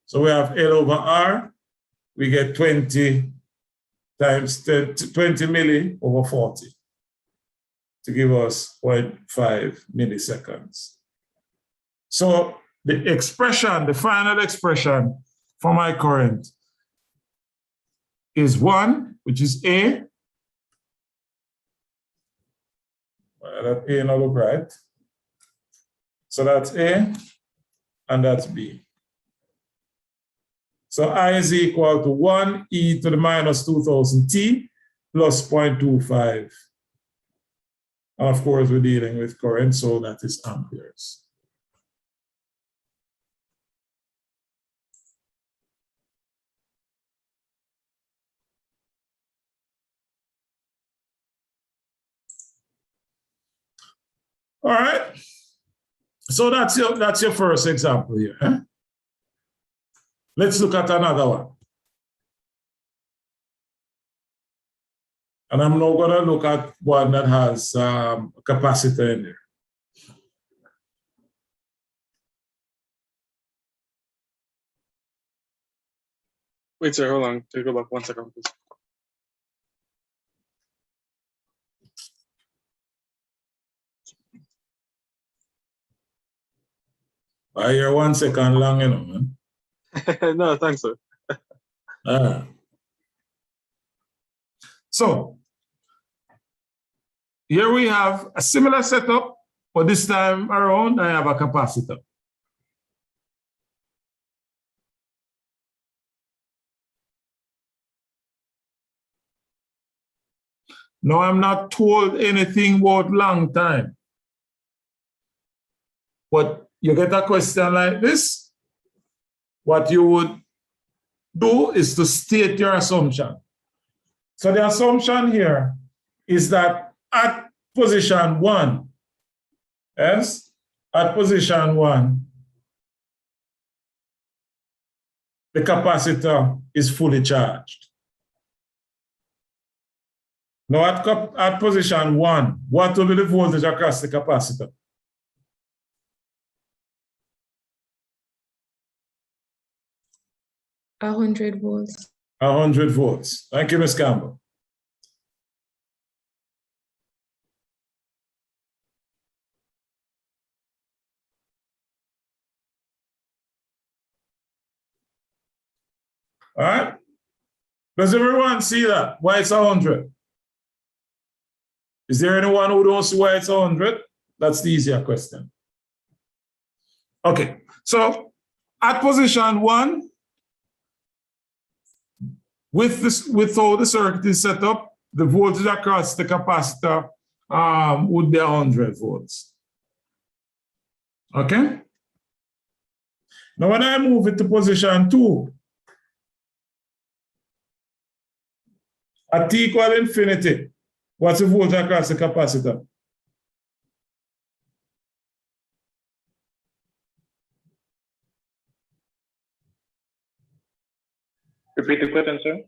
So we have L over R, we get 20 times 20 milli over 40. to give us 0.5 milliseconds. So the expression, the final expression for my current is 1, which is A. Well, that A now look right. So that's A, and that's B. So I is equal to 1 e to the minus 2000 t plus 0.25. And of course, we're dealing with current, so that is amperes. All right. So that's your first example here. Eh? Let's look at another one. And I'm now going to look at one that has a capacitor in there. Wait, sir, hold on. Can you go back 1 second, please? You're 1 second long, you know, man. No, thanks, sir. So here we have a similar setup, but this time around I have a capacitor. Now I'm not told anything about long time. But you get a question like this, what you would do is to state your assumption. So the assumption here is that at position 1, yes, at position 1, the capacitor is fully charged. Now at position 1, what will be the voltage across the capacitor? A 100 volts. 100 volts. Thank you, Ms. Campbell. All right. Does everyone see that? Why it's 100? Is there anyone who don't see why it's 100? That's the easier question. Okay. So at position 1, with how the circuit is set up, the voltage across the capacitor would be 100 volts. Okay? Now when I move it to position 2, at t equal infinity, what's the voltage across the capacitor? Repeat the question, sir.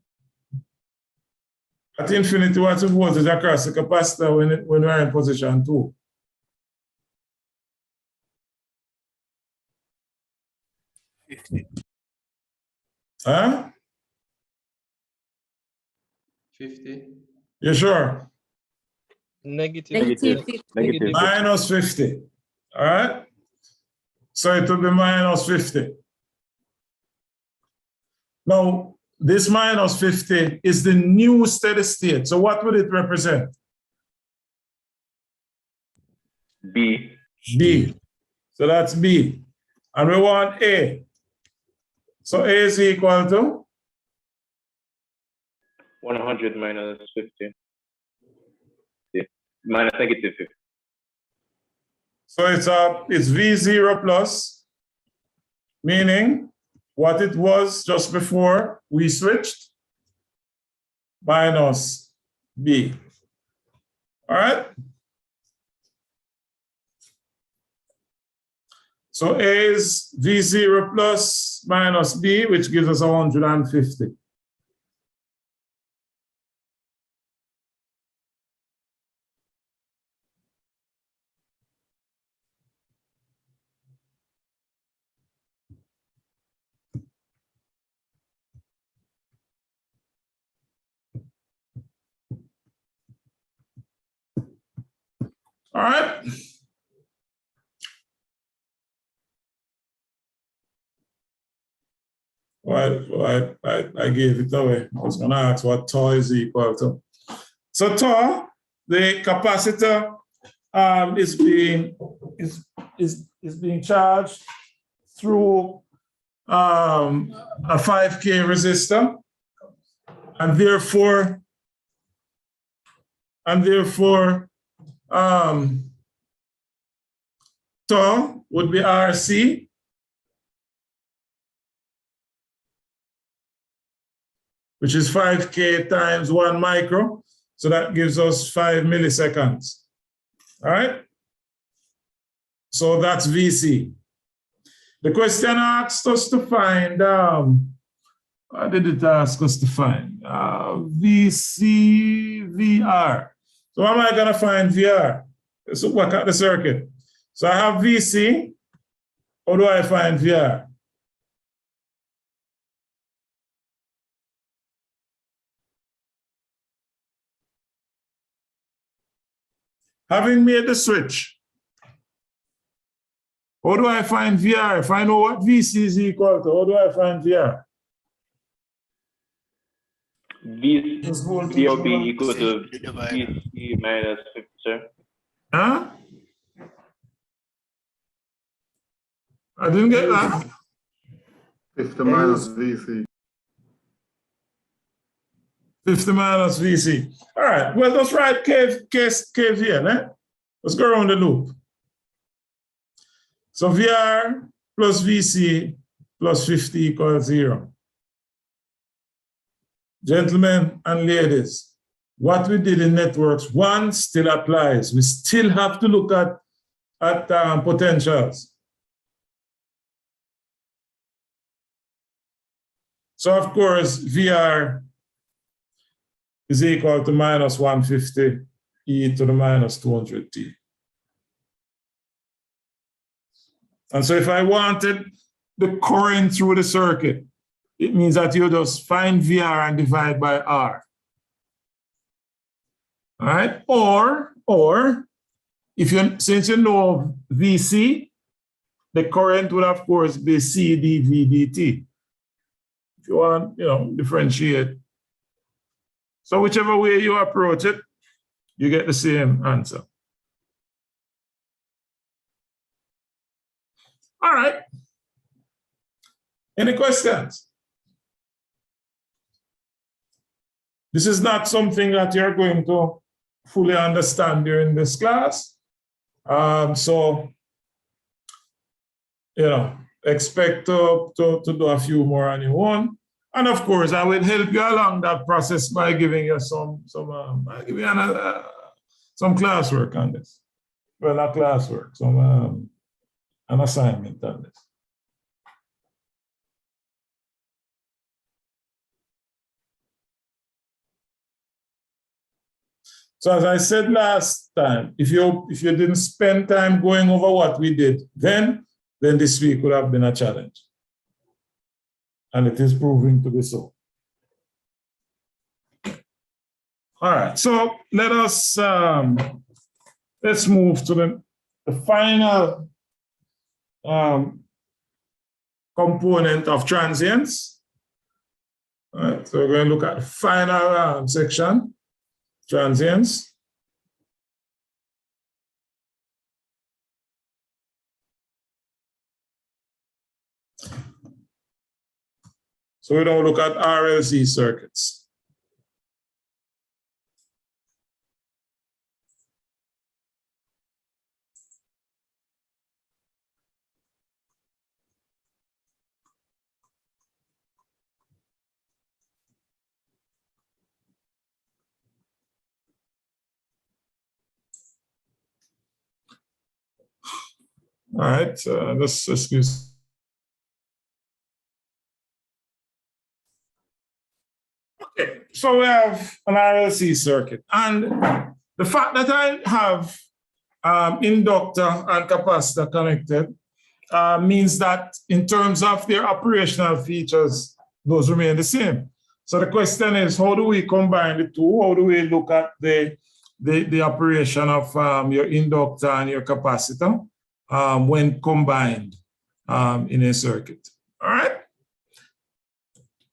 At infinity, what's the voltage across the capacitor when we're in position 2? Huh? 50. You sure? Negative. Negative. Negative. Minus 50. All right? So it will be minus 50. Now, this minus 50 is the new steady state. So what would it represent? B. B. So that's B. And we want A. So A is equal to? 100 minus 50. Minus negative 50. So it's V0 plus, meaning what it was just before we switched, minus B. All right? So A is V0 plus minus B, which gives us 150. All right. Well, I gave it away. I was going to ask what tau is equal to. So tau, the capacitor is being charged through a 5K resistor, and therefore tau would be RC, which is 5K times 1 micro. So that gives us 5 milliseconds. All right? So that's VC. The question asked us to find, what did it ask us to find? VC, VR. So how am I going to find VR? Let's look at the circuit. So I have VC. How do I find VR? Having made the switch, how do I find VR? If I know what VC is equal to, how do I find VR? V will be equal to VC minus 50, sir. Huh? I didn't get that. 50 minus VC. 50 minus VC. All right, well, let's write KVL, eh? Let's go around the loop. So VR plus VC plus 50 equals 0. Gentlemen and ladies, what we did in networks 1 still applies. We still have to look at potentials. So of course, VR is equal to minus 150 e to the minus 200t. And so if I wanted the current through the circuit, it means that you just find VR and divide by R. All right? Or if you, since you know VC, the current would of course be C dV dt. If you want, differentiate. So whichever way you approach it, you get the same answer. All right. Any questions? This is not something that you're going to fully understand during this class. So, expect to do a few more on your own. And of course, I will help you along that process by giving you some classwork on this. Well, not classwork, an assignment on this. So as I said last time, if you didn't spend time going over what we did then this week would have been a challenge. And it is proving to be so. All right, so let's move to the final component of transients. All right, so we're going to look at the final section, transients. So we don't look at RLC circuits. All right, let's excuse. Okay, so we have an RLC circuit, and the fact that I have inductor and capacitor connected means that in terms of their operational features, those remain the same. So the question is, how do we combine the two? How do we look at the the operation of your inductor and your capacitor when combined in a circuit. All right?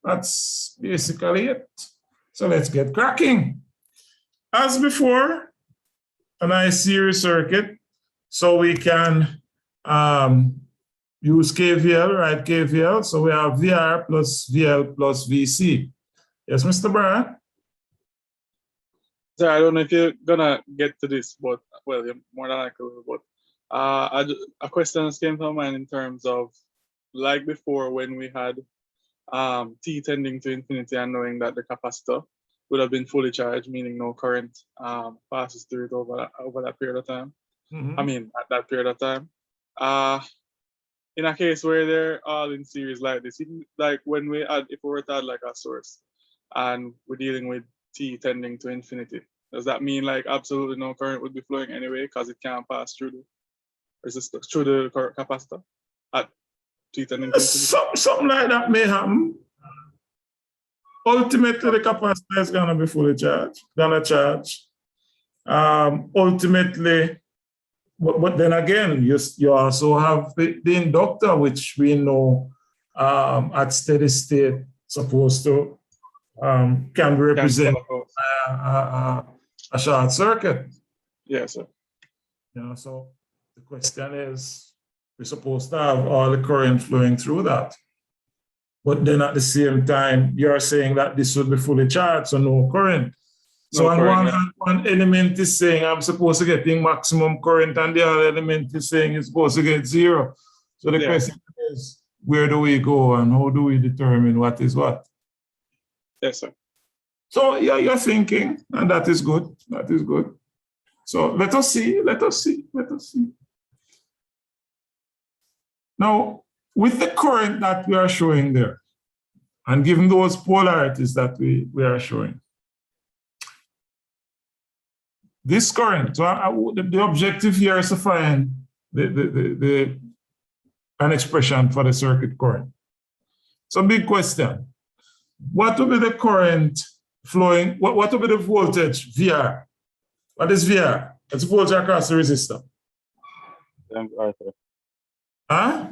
That's basically it. So let's get cracking. As before, a nice series circuit, so we can use KVL, right? KVL. So we have VR plus VL plus VC. Yes, Mr. Brian? So I don't know if you're gonna get to this, but well, you're more than likely will, but a question came to mind in terms of like before when we had T tending to infinity and knowing that the capacitor would have been fully charged, meaning no current passes through it over that period of time. I mean, at that period of time. In a case where they're all in series like this, like when we add, if we were to add like a source and we're dealing with T tending to infinity, does that mean like absolutely no current would be flowing anyway because it can't pass through the resistor, through the capacitor at T tending to infinity? Something like that may happen. Ultimately, the capacitor is gonna be fully charged, gonna charge. Ultimately, but then again, you also have the inductor, which we know at steady state supposed to can be represented by a short circuit. Yes, sir. You know, so the question is, we're supposed to have all the current flowing through that. But then at the same time, you're saying that this would be fully charged, so no current. So No on current, one yeah. hand, one element is saying I'm supposed to get the maximum current, and the other element is saying it's supposed to get zero. So the question is, where do we go and how do we determine what is what? Yes, sir. So you're thinking, and that is good. That is good. So let us see. Now, with the current that we are showing there, and given those polarities that we are showing, this current, so the objective here is to find an expression for the circuit current. So big question. What will be the current flowing? What will be the voltage, VR? What is VR? It's voltage across the resistor. R, sir. Huh?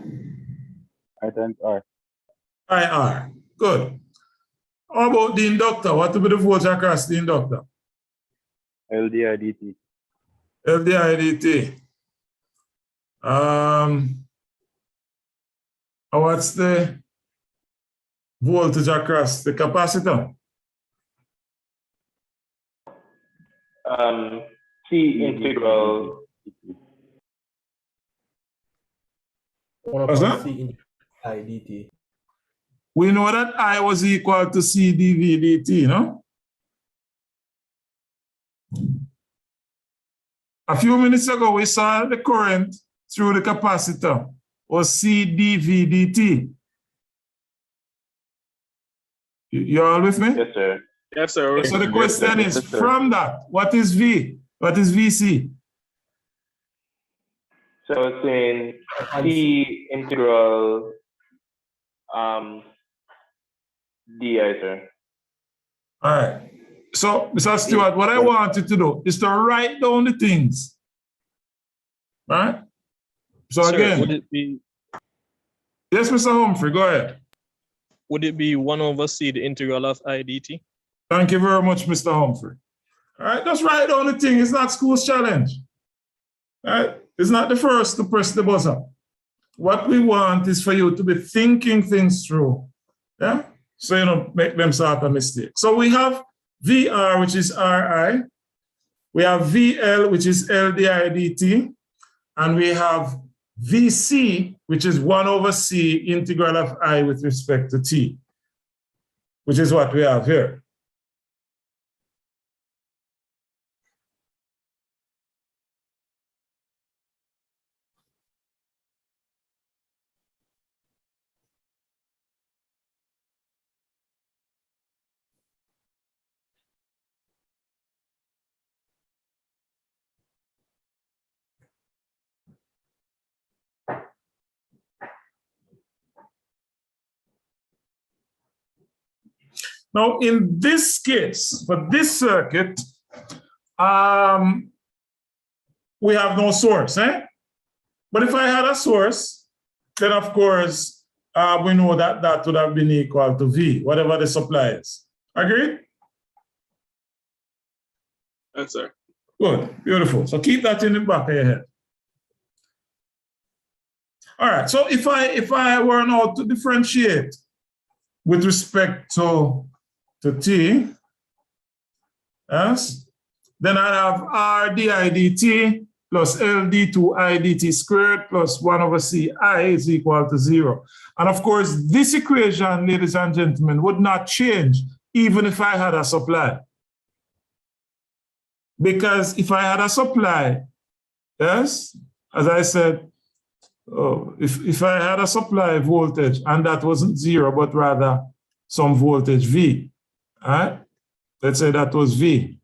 I times R. IR. Good. How about the inductor? What will be the voltage across the inductor? LDI dt. LDI dt. What's the voltage across the capacitor? T integral. What's that? C into I dt. We know that I was equal to C dV dt, no? A few minutes ago, we saw the current through the capacitor was C dV dt. You all with me? Yes, sir. Yes, sir. So the question is, Yes, sir. from that, what is V? What is VC? So it's in T integral di, sir. All right. So, Mr. Stewart, what I want you to do is to write down the things. All right? So Sir, again, would it be yes, Mr. Humphrey, go ahead. would it be 1 over C the integral of I dt? Thank you very much, Mr. Humphrey. All right, just write down the thing. It's not school's challenge. All right? It's not the first to press the buzzer. What we want is for you to be thinking things through. Yeah? So you don't make them sort of mistake. So we have VR, which is RI. We have VL, which is LDI dt. And we have VC, which is 1 over C integral of I with respect to T, which is what we have here. Now, in this case, for this circuit, we have no source, eh? But if I had a source, then of course, we know that that would have been equal to V, whatever the supply is. Agreed? Yes, sir. Good, beautiful. So keep that in the back of your head. All right, so if I were now to differentiate with respect to T, yes, then I have R dIdt plus L d2I dt squared plus 1 over Ci is equal to 0. And of course, this equation, ladies and gentlemen, would not change even if I had a supply. Because if I had a supply, yes, as I said, if I had a supply voltage and that wasn't 0, but rather some voltage V, all right? Let's say that was V.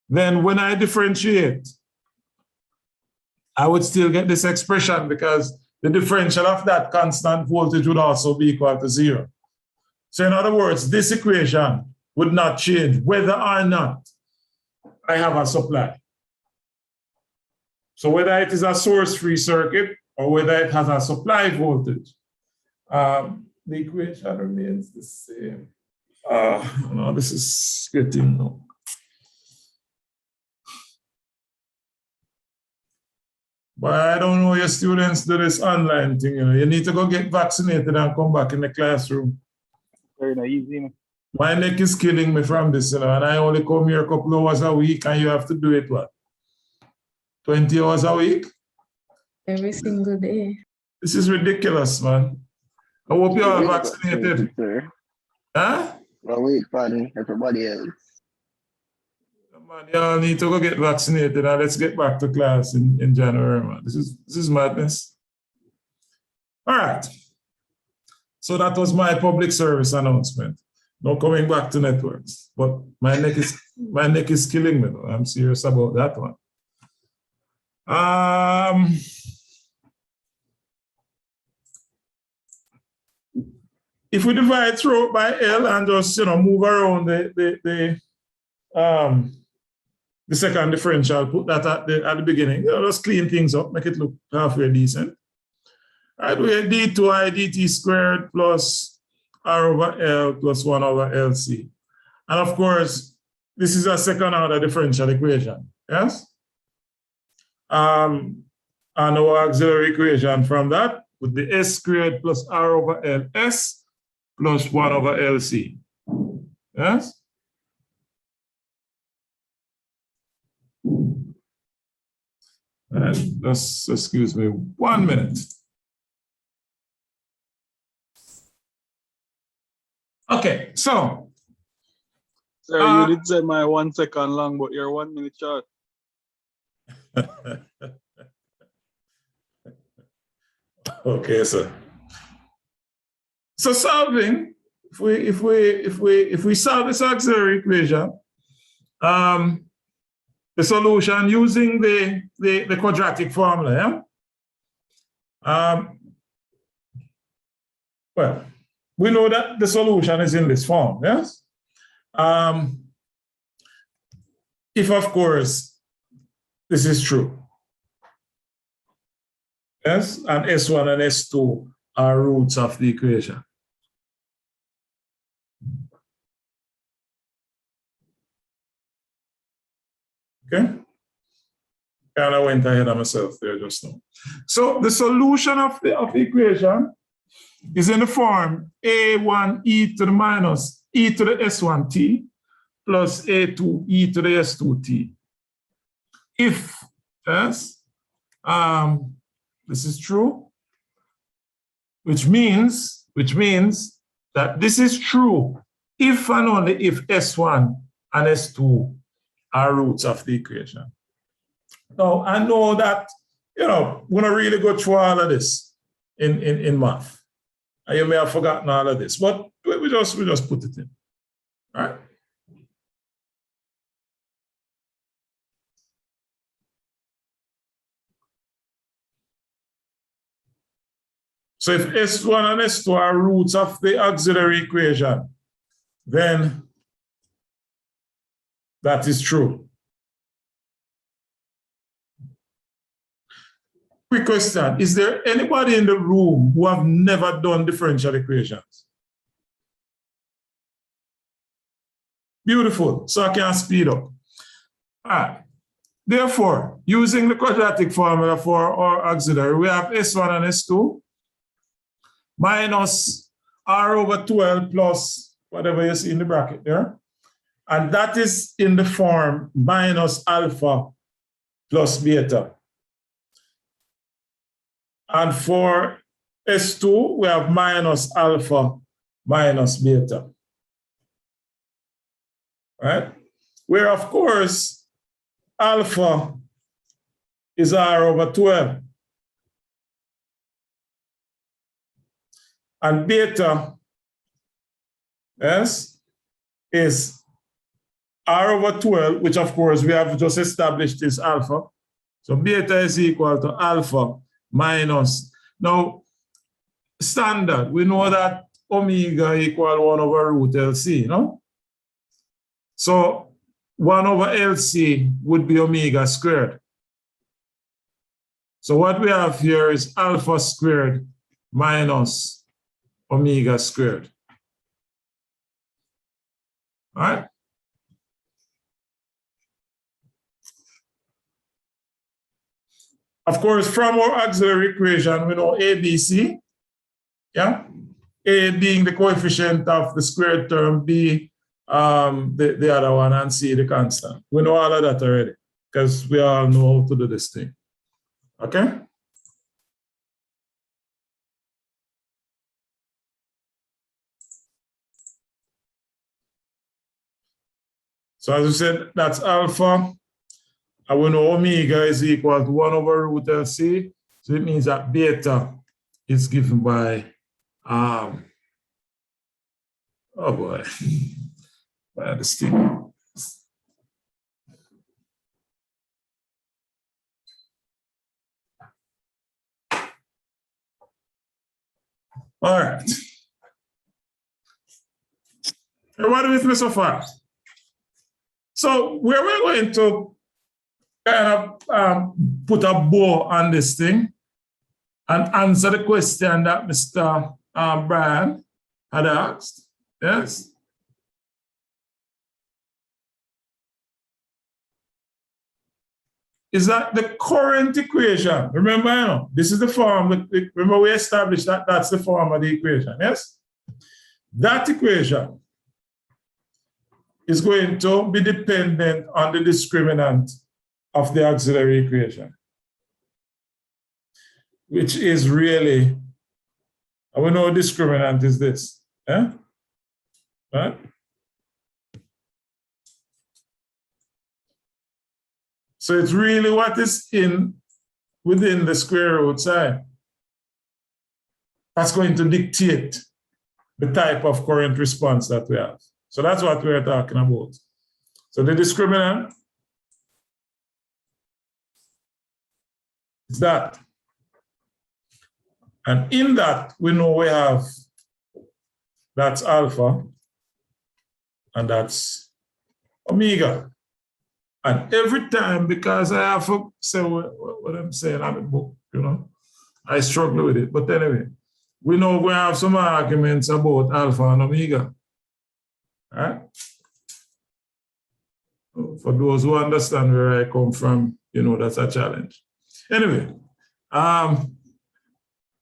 Then when I differentiate, I would still get this expression because the differential of that constant voltage would also be equal to 0. So in other words, this equation would not change whether or not I have a supply. So whether it is a source-free circuit or whether it has a supply voltage, the equation remains the same. No, this is getting no. But I don't know your students do this online thing, you know. You need to go get vaccinated and come back in the classroom. Very easy, man. My neck is killing me from this, you know, and I only come here a couple hours a week and you have to do it, what? 20 hours a week? Every single day. This is ridiculous, man. I hope you're all vaccinated. Sir. Huh? Well, wait, pardon everybody else. Man, you all need to go get vaccinated and let's get back to class in January, man. This is madness. All right. So that was my public service announcement. No coming back to networks. But my neck is killing me, though. I'm serious about that one. If we divide through by L and just move around the second differential, put that at the beginning, just clean things up, make it look halfway decent. All right, we have d2I dt squared plus R over L plus 1 over LC. And of course, this is a second order differential equation, yes? And our auxiliary equation from that would be S squared plus R over LS plus 1 over LC, yes? And just excuse me 1 minute. Okay, so. Sir, you did say my 1 second long, but you're 1 minute short. Okay, sir. So solving, if we solve this auxiliary equation, the solution using the quadratic formula, yeah? Well, we know that the solution is in this form, yes? If, of course, this is true. Yes, and S1 and S2 are roots of the equation. Okay? And I went ahead of myself there just now. So the solution of the equation is in the form A1 e to the minus e to the S1t plus A2 e to the S2t. If, yes, this is true, which means that this is true if and only if S1 and S2 are roots of the equation. Now, I know that, we're going to really go through all of this in math. And you may have forgotten all of this, but we just put it in, all right? So if S1 and S2 are roots of the auxiliary equation, then That is true. Quick question. Is there anybody in the room who have never done differential equations? Beautiful. So I can speed up. All right. Therefore, using the quadratic formula for our auxiliary, we have S1 and S2 minus R over 12 plus whatever you see in the bracket there. And that is in the form minus alpha plus beta. And for S2, we have minus alpha minus beta. Right? Where, of course, alpha is R over 12. And beta, yes, is R over 12, which of course we have just established is alpha. So beta is equal to alpha minus. Now, standard, we know that omega equal 1 over root LC, no? So 1 over LC would be omega squared. So what we have here is alpha squared minus omega squared. All right? Of course, from our auxiliary equation, we know ABC, yeah? A being the coefficient of the squared term, B the other one, and C the constant. We know all of that already because we all know how to do this thing. Okay? So as we said, that's alpha. And we know omega is equal to 1 over root LC. So it means that beta is given by, oh boy, by this thing. All right. Everybody with me so far? So where we're going to kind of put a bow on this thing and answer the question that Mr. Brian had asked. Yes? Is that the current equation? Remember, you know, this is the form, remember we established that that's the form of the equation, yes? That equation is going to be dependent on the discriminant of the auxiliary equation, which is really, and we know discriminant is this, yeah? Right? So it's really what is within the square root sign that's going to dictate the type of current response that we have. So that's what we're talking about. So the discriminant is that. And in that, we know we have, that's alpha, and that's omega. And every time, because I have to say what I'm saying on the book, you know, I struggle with it. But anyway, we know we have some arguments about alpha and omega. All right? For those who understand where I come from, you know, that's a challenge. Anyway,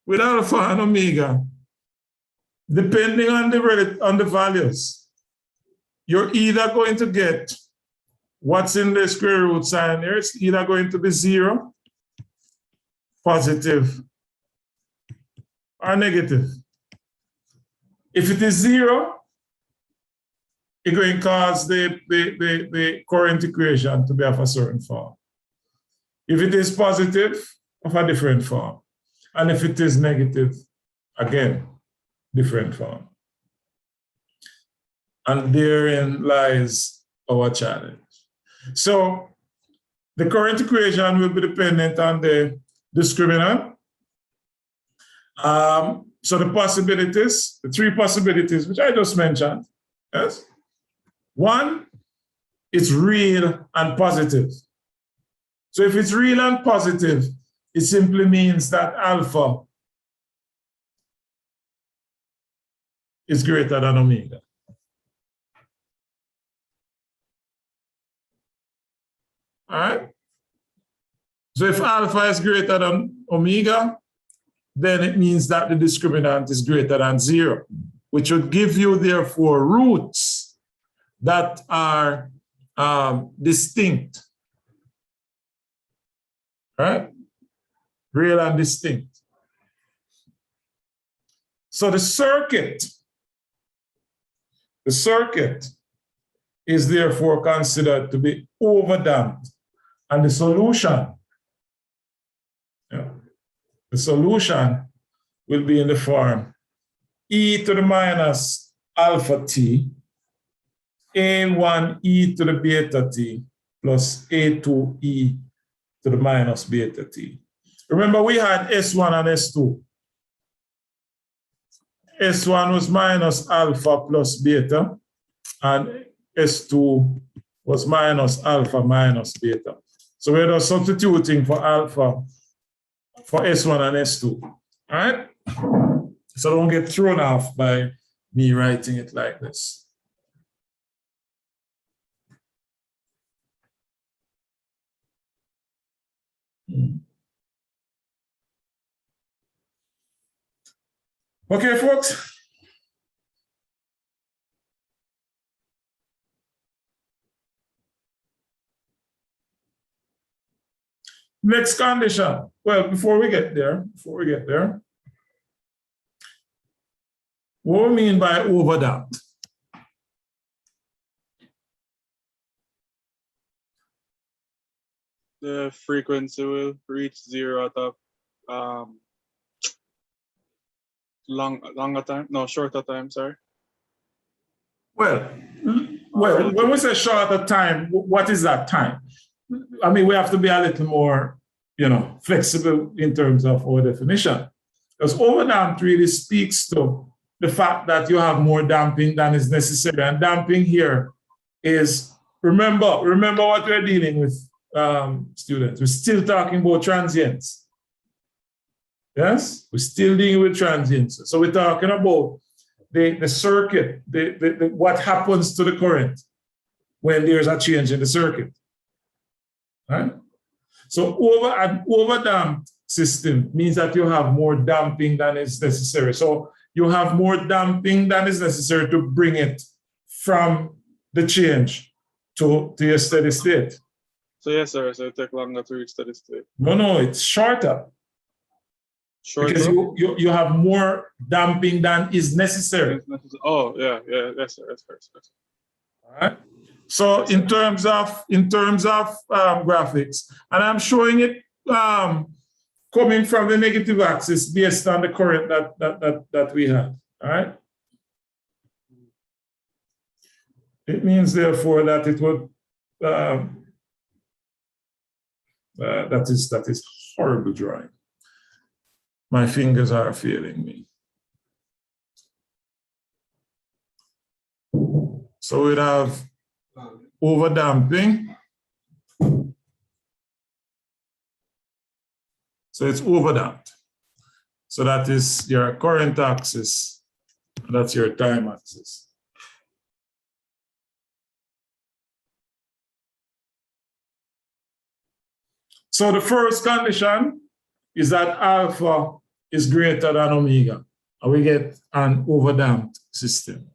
with alpha and omega, depending on the values, you're either going to get what's in the square root sign here. It's either going to be 0, positive, or negative. If it is 0, it's going to cause the current equation to be of a certain form. If it is positive, of a different form. And if it is negative, again, different form. And therein lies our challenge. So the current equation will be dependent on the discriminant. So the possibilities, the 3 possibilities, which I just mentioned, yes? 1 it's real and positive. So if it's real and positive, it simply means that alpha is greater than omega. All right? So if alpha is greater than omega, then it means that the discriminant is greater than 0, which would give you, therefore, roots that are distinct. Right? Real and distinct. So the circuit is therefore considered to be overdamped. And the solution will be in the form e to the minus alpha t, a1 e to the beta t, plus a2 e to the minus beta t. Remember, we had S1 and S2. S1 was minus alpha plus beta, and S2 was minus alpha minus beta. So we're just substituting for alpha for S1 and S2. All right? So don't get thrown off by me writing it like this. Okay, folks. Next condition. Well, before we get there, what do we mean by overdamped? The frequency will reach 0 at a shorter time, sorry. Well, when we say shorter time, what is that time? I mean, we have to be a little more, flexible in terms of our definition. Because overdamped really speaks to the fact that you have more damping than is necessary. And damping here is, remember what we're dealing with, students. We're still talking about transients. Yes? We're still dealing with transients. So we're talking about the circuit, what happens to the current when there's a change in the circuit. Right? So an overdamped system means that you have more damping than is necessary. So you have more damping than is necessary to bring it from the change to your steady state. So yes, sir. So it takes longer to reach steady state. No, it's shorter. Because you have more damping than is necessary. Oh, yeah, yes, sir. All right. So in terms of graphics, and I'm showing it coming from the negative axis based on the current that we have. All right. It means therefore that it would that is horrible drawing. My fingers are failing me. So we'd have overdamping. So it's overdamped. So that is your current axis. That's your time axis. So the first condition is that alpha is greater than omega, and we get an overdamped system.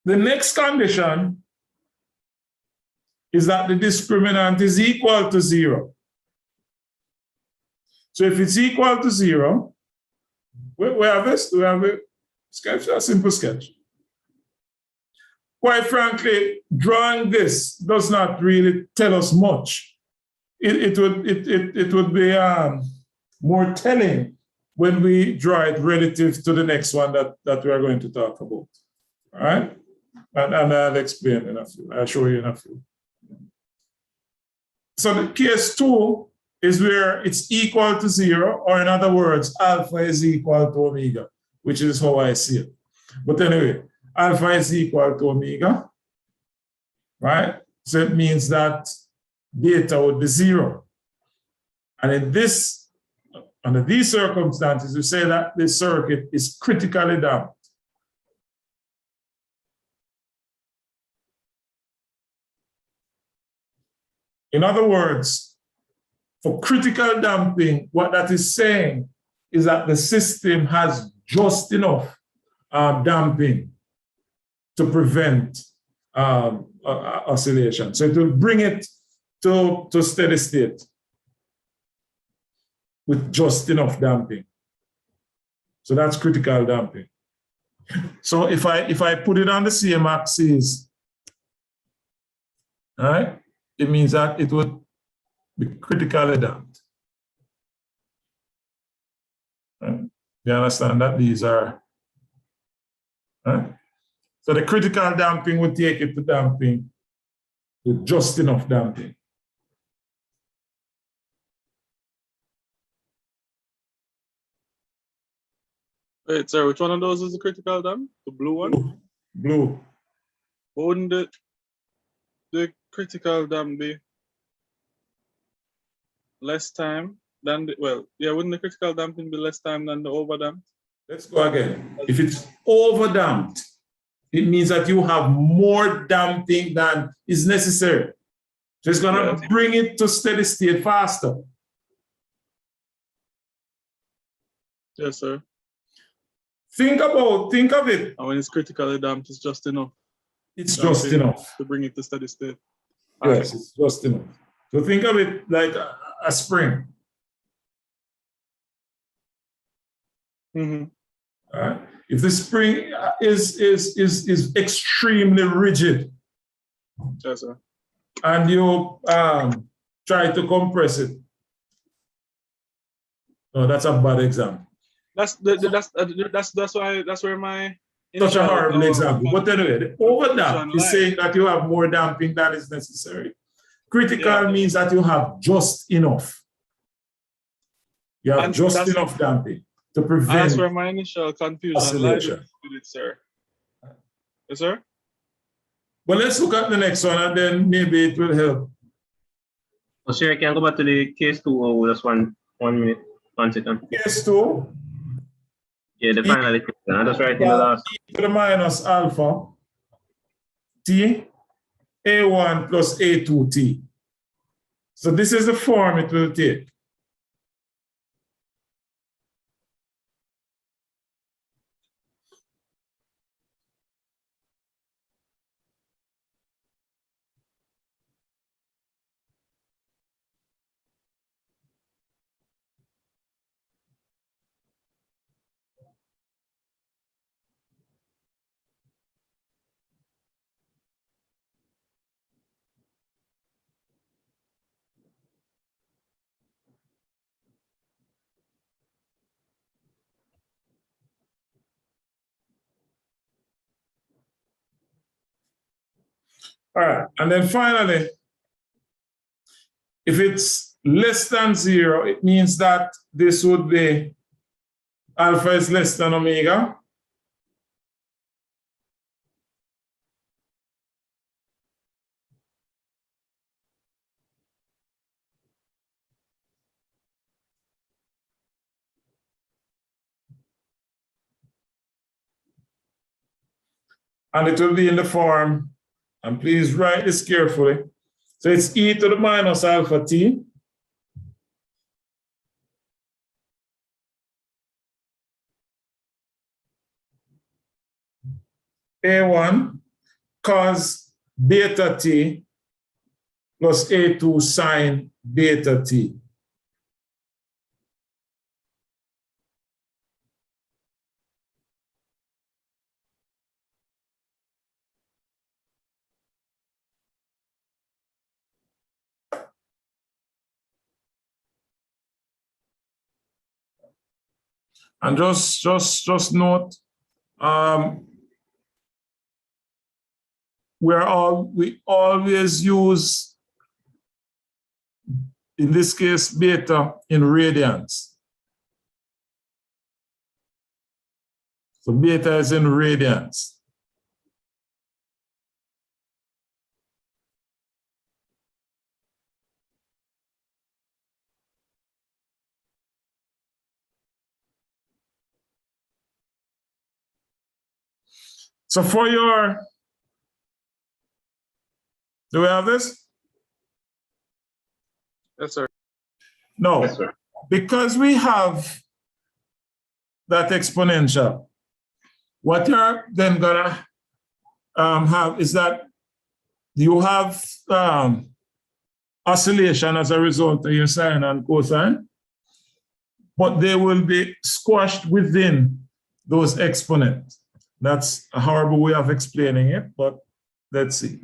The next condition is that the discriminant is equal to 0. So if it's equal to 0, we have this, we have a sketch, a simple sketch. Quite frankly, drawing this does not really tell us much. It would be more telling when we draw it relative to the next one that we are going to talk about. All right? And I'll explain in a few. I'll show you in a few. So the case 2 is where it's equal to 0, or in other words, alpha is equal to omega, which is how I see it. But anyway, alpha is equal to omega, right? So it means that beta would be 0. And in this, under these circumstances, we say that the circuit is critically damped. In other words, for critical damping, what that is saying is that the system has just enough damping to prevent oscillation. So it will bring it to steady state with just enough damping. So that's critical damping. So if I put it on the same axis, all right, it means that it would be critically damped. Right? You understand that these are, right? So the critical damping would take it to damping with just enough damping. Wait, sir, which one of those is the critical damp? The blue one? Blue. Wouldn't the critical damp be less time than the, well, yeah, wouldn't the critical damping be less time than the overdamped? Let's go again. If it's overdamped, it means that you have more damping than is necessary. So it's going to bring it to steady state faster. Yes, sir. Think of it. And when it's critically damped, it's just enough. It's just enough to bring it to steady state. Yes, it's just enough. So think of it like a spring. Mm-hmm. All right. If the spring is extremely rigid, yes, sir, and you try to compress it, no, that's a bad example. That's where my such a horrible example. But anyway, the overdamp is saying that you have more damping than is necessary. Critical means that you have just enough. You have just enough damping to prevent. That's where my initial confusion lies with it, sir. Yes, sir? Well, let's look at the next one and then maybe it will help. Oh, sir, I can go back to the case 2 or just one minute, 1 second. Case 2? Yeah, the final equation. I just write in the last. E to the minus alpha t a1 plus a2t. So this is the form it will take. All right, and then finally, if it's less than 0, it means that this would be alpha is less than omega. And it will be in the form, and please write this carefully. So it's e to the minus alpha t a1 cos beta t plus a2 sine beta t. And just note, we always use in this case, beta in radians. So beta is in radians. So for your, do we have this? Yes, sir. No, Yes, sir. because we have that exponential, what you're then gonna have is that you have oscillation as a result of your sine and cosine, but they will be squashed within those exponents. That's a horrible way of explaining it, but let's see.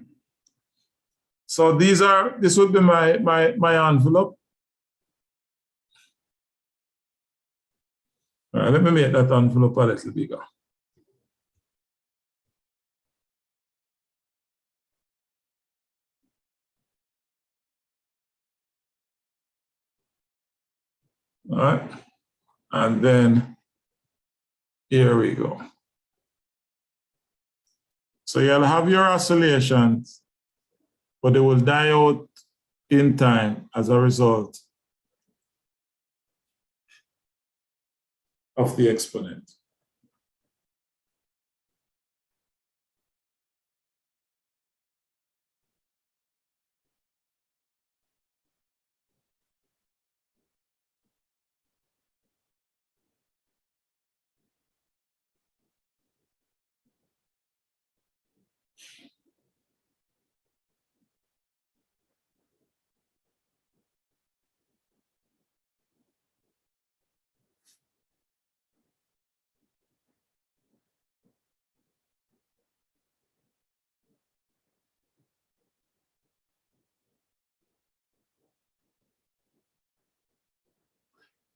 So this would be my envelope. All right, let me make that envelope a little bigger. All right, and then here we go. So you'll have your oscillations, but they will die out in time as a result of the exponent.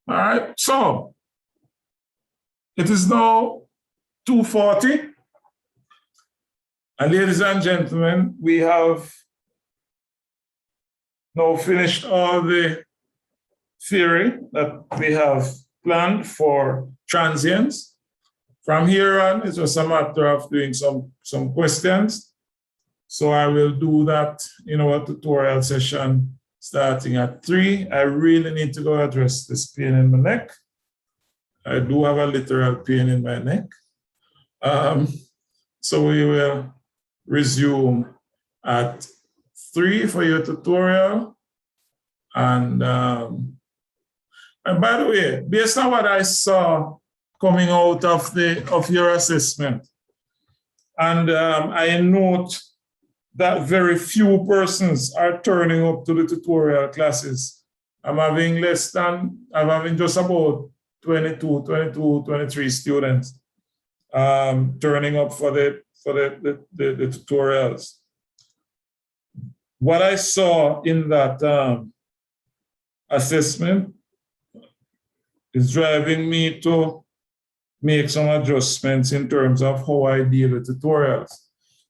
All right, so it is now 2:40. And ladies and gentlemen, we have now finished all the theory that we have planned for transients. From here on, it's just a matter of doing some questions. So I will do that in our tutorial session starting at 3. I really need to go address this pain in my neck. I do have a literal pain in my neck. So we will resume at 3 for your tutorial. And by the way, based on what I saw coming out of your assessment, and I note that very few persons are turning up to the tutorial classes. I'm having just about 23 students turning up for the tutorials. What I saw in that assessment is driving me to make some adjustments in terms of how I deal with tutorials.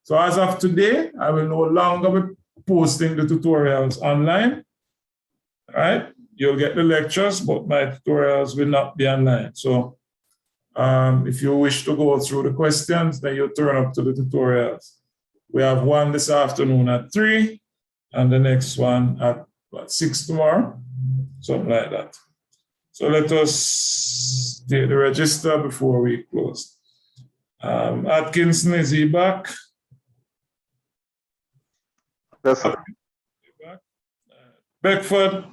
So as of today, I will no longer be posting the tutorials online. All right, you'll get the lectures, but my tutorials will not be online. So if you wish to go through the questions, then you turn up to the tutorials. We have one this afternoon at 3, and the next one at 6 tomorrow, something like that. So let us take the register before we close. Atkinson, is he back? Yes, sir. Beckford.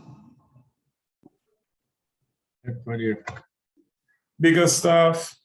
Bigger staff.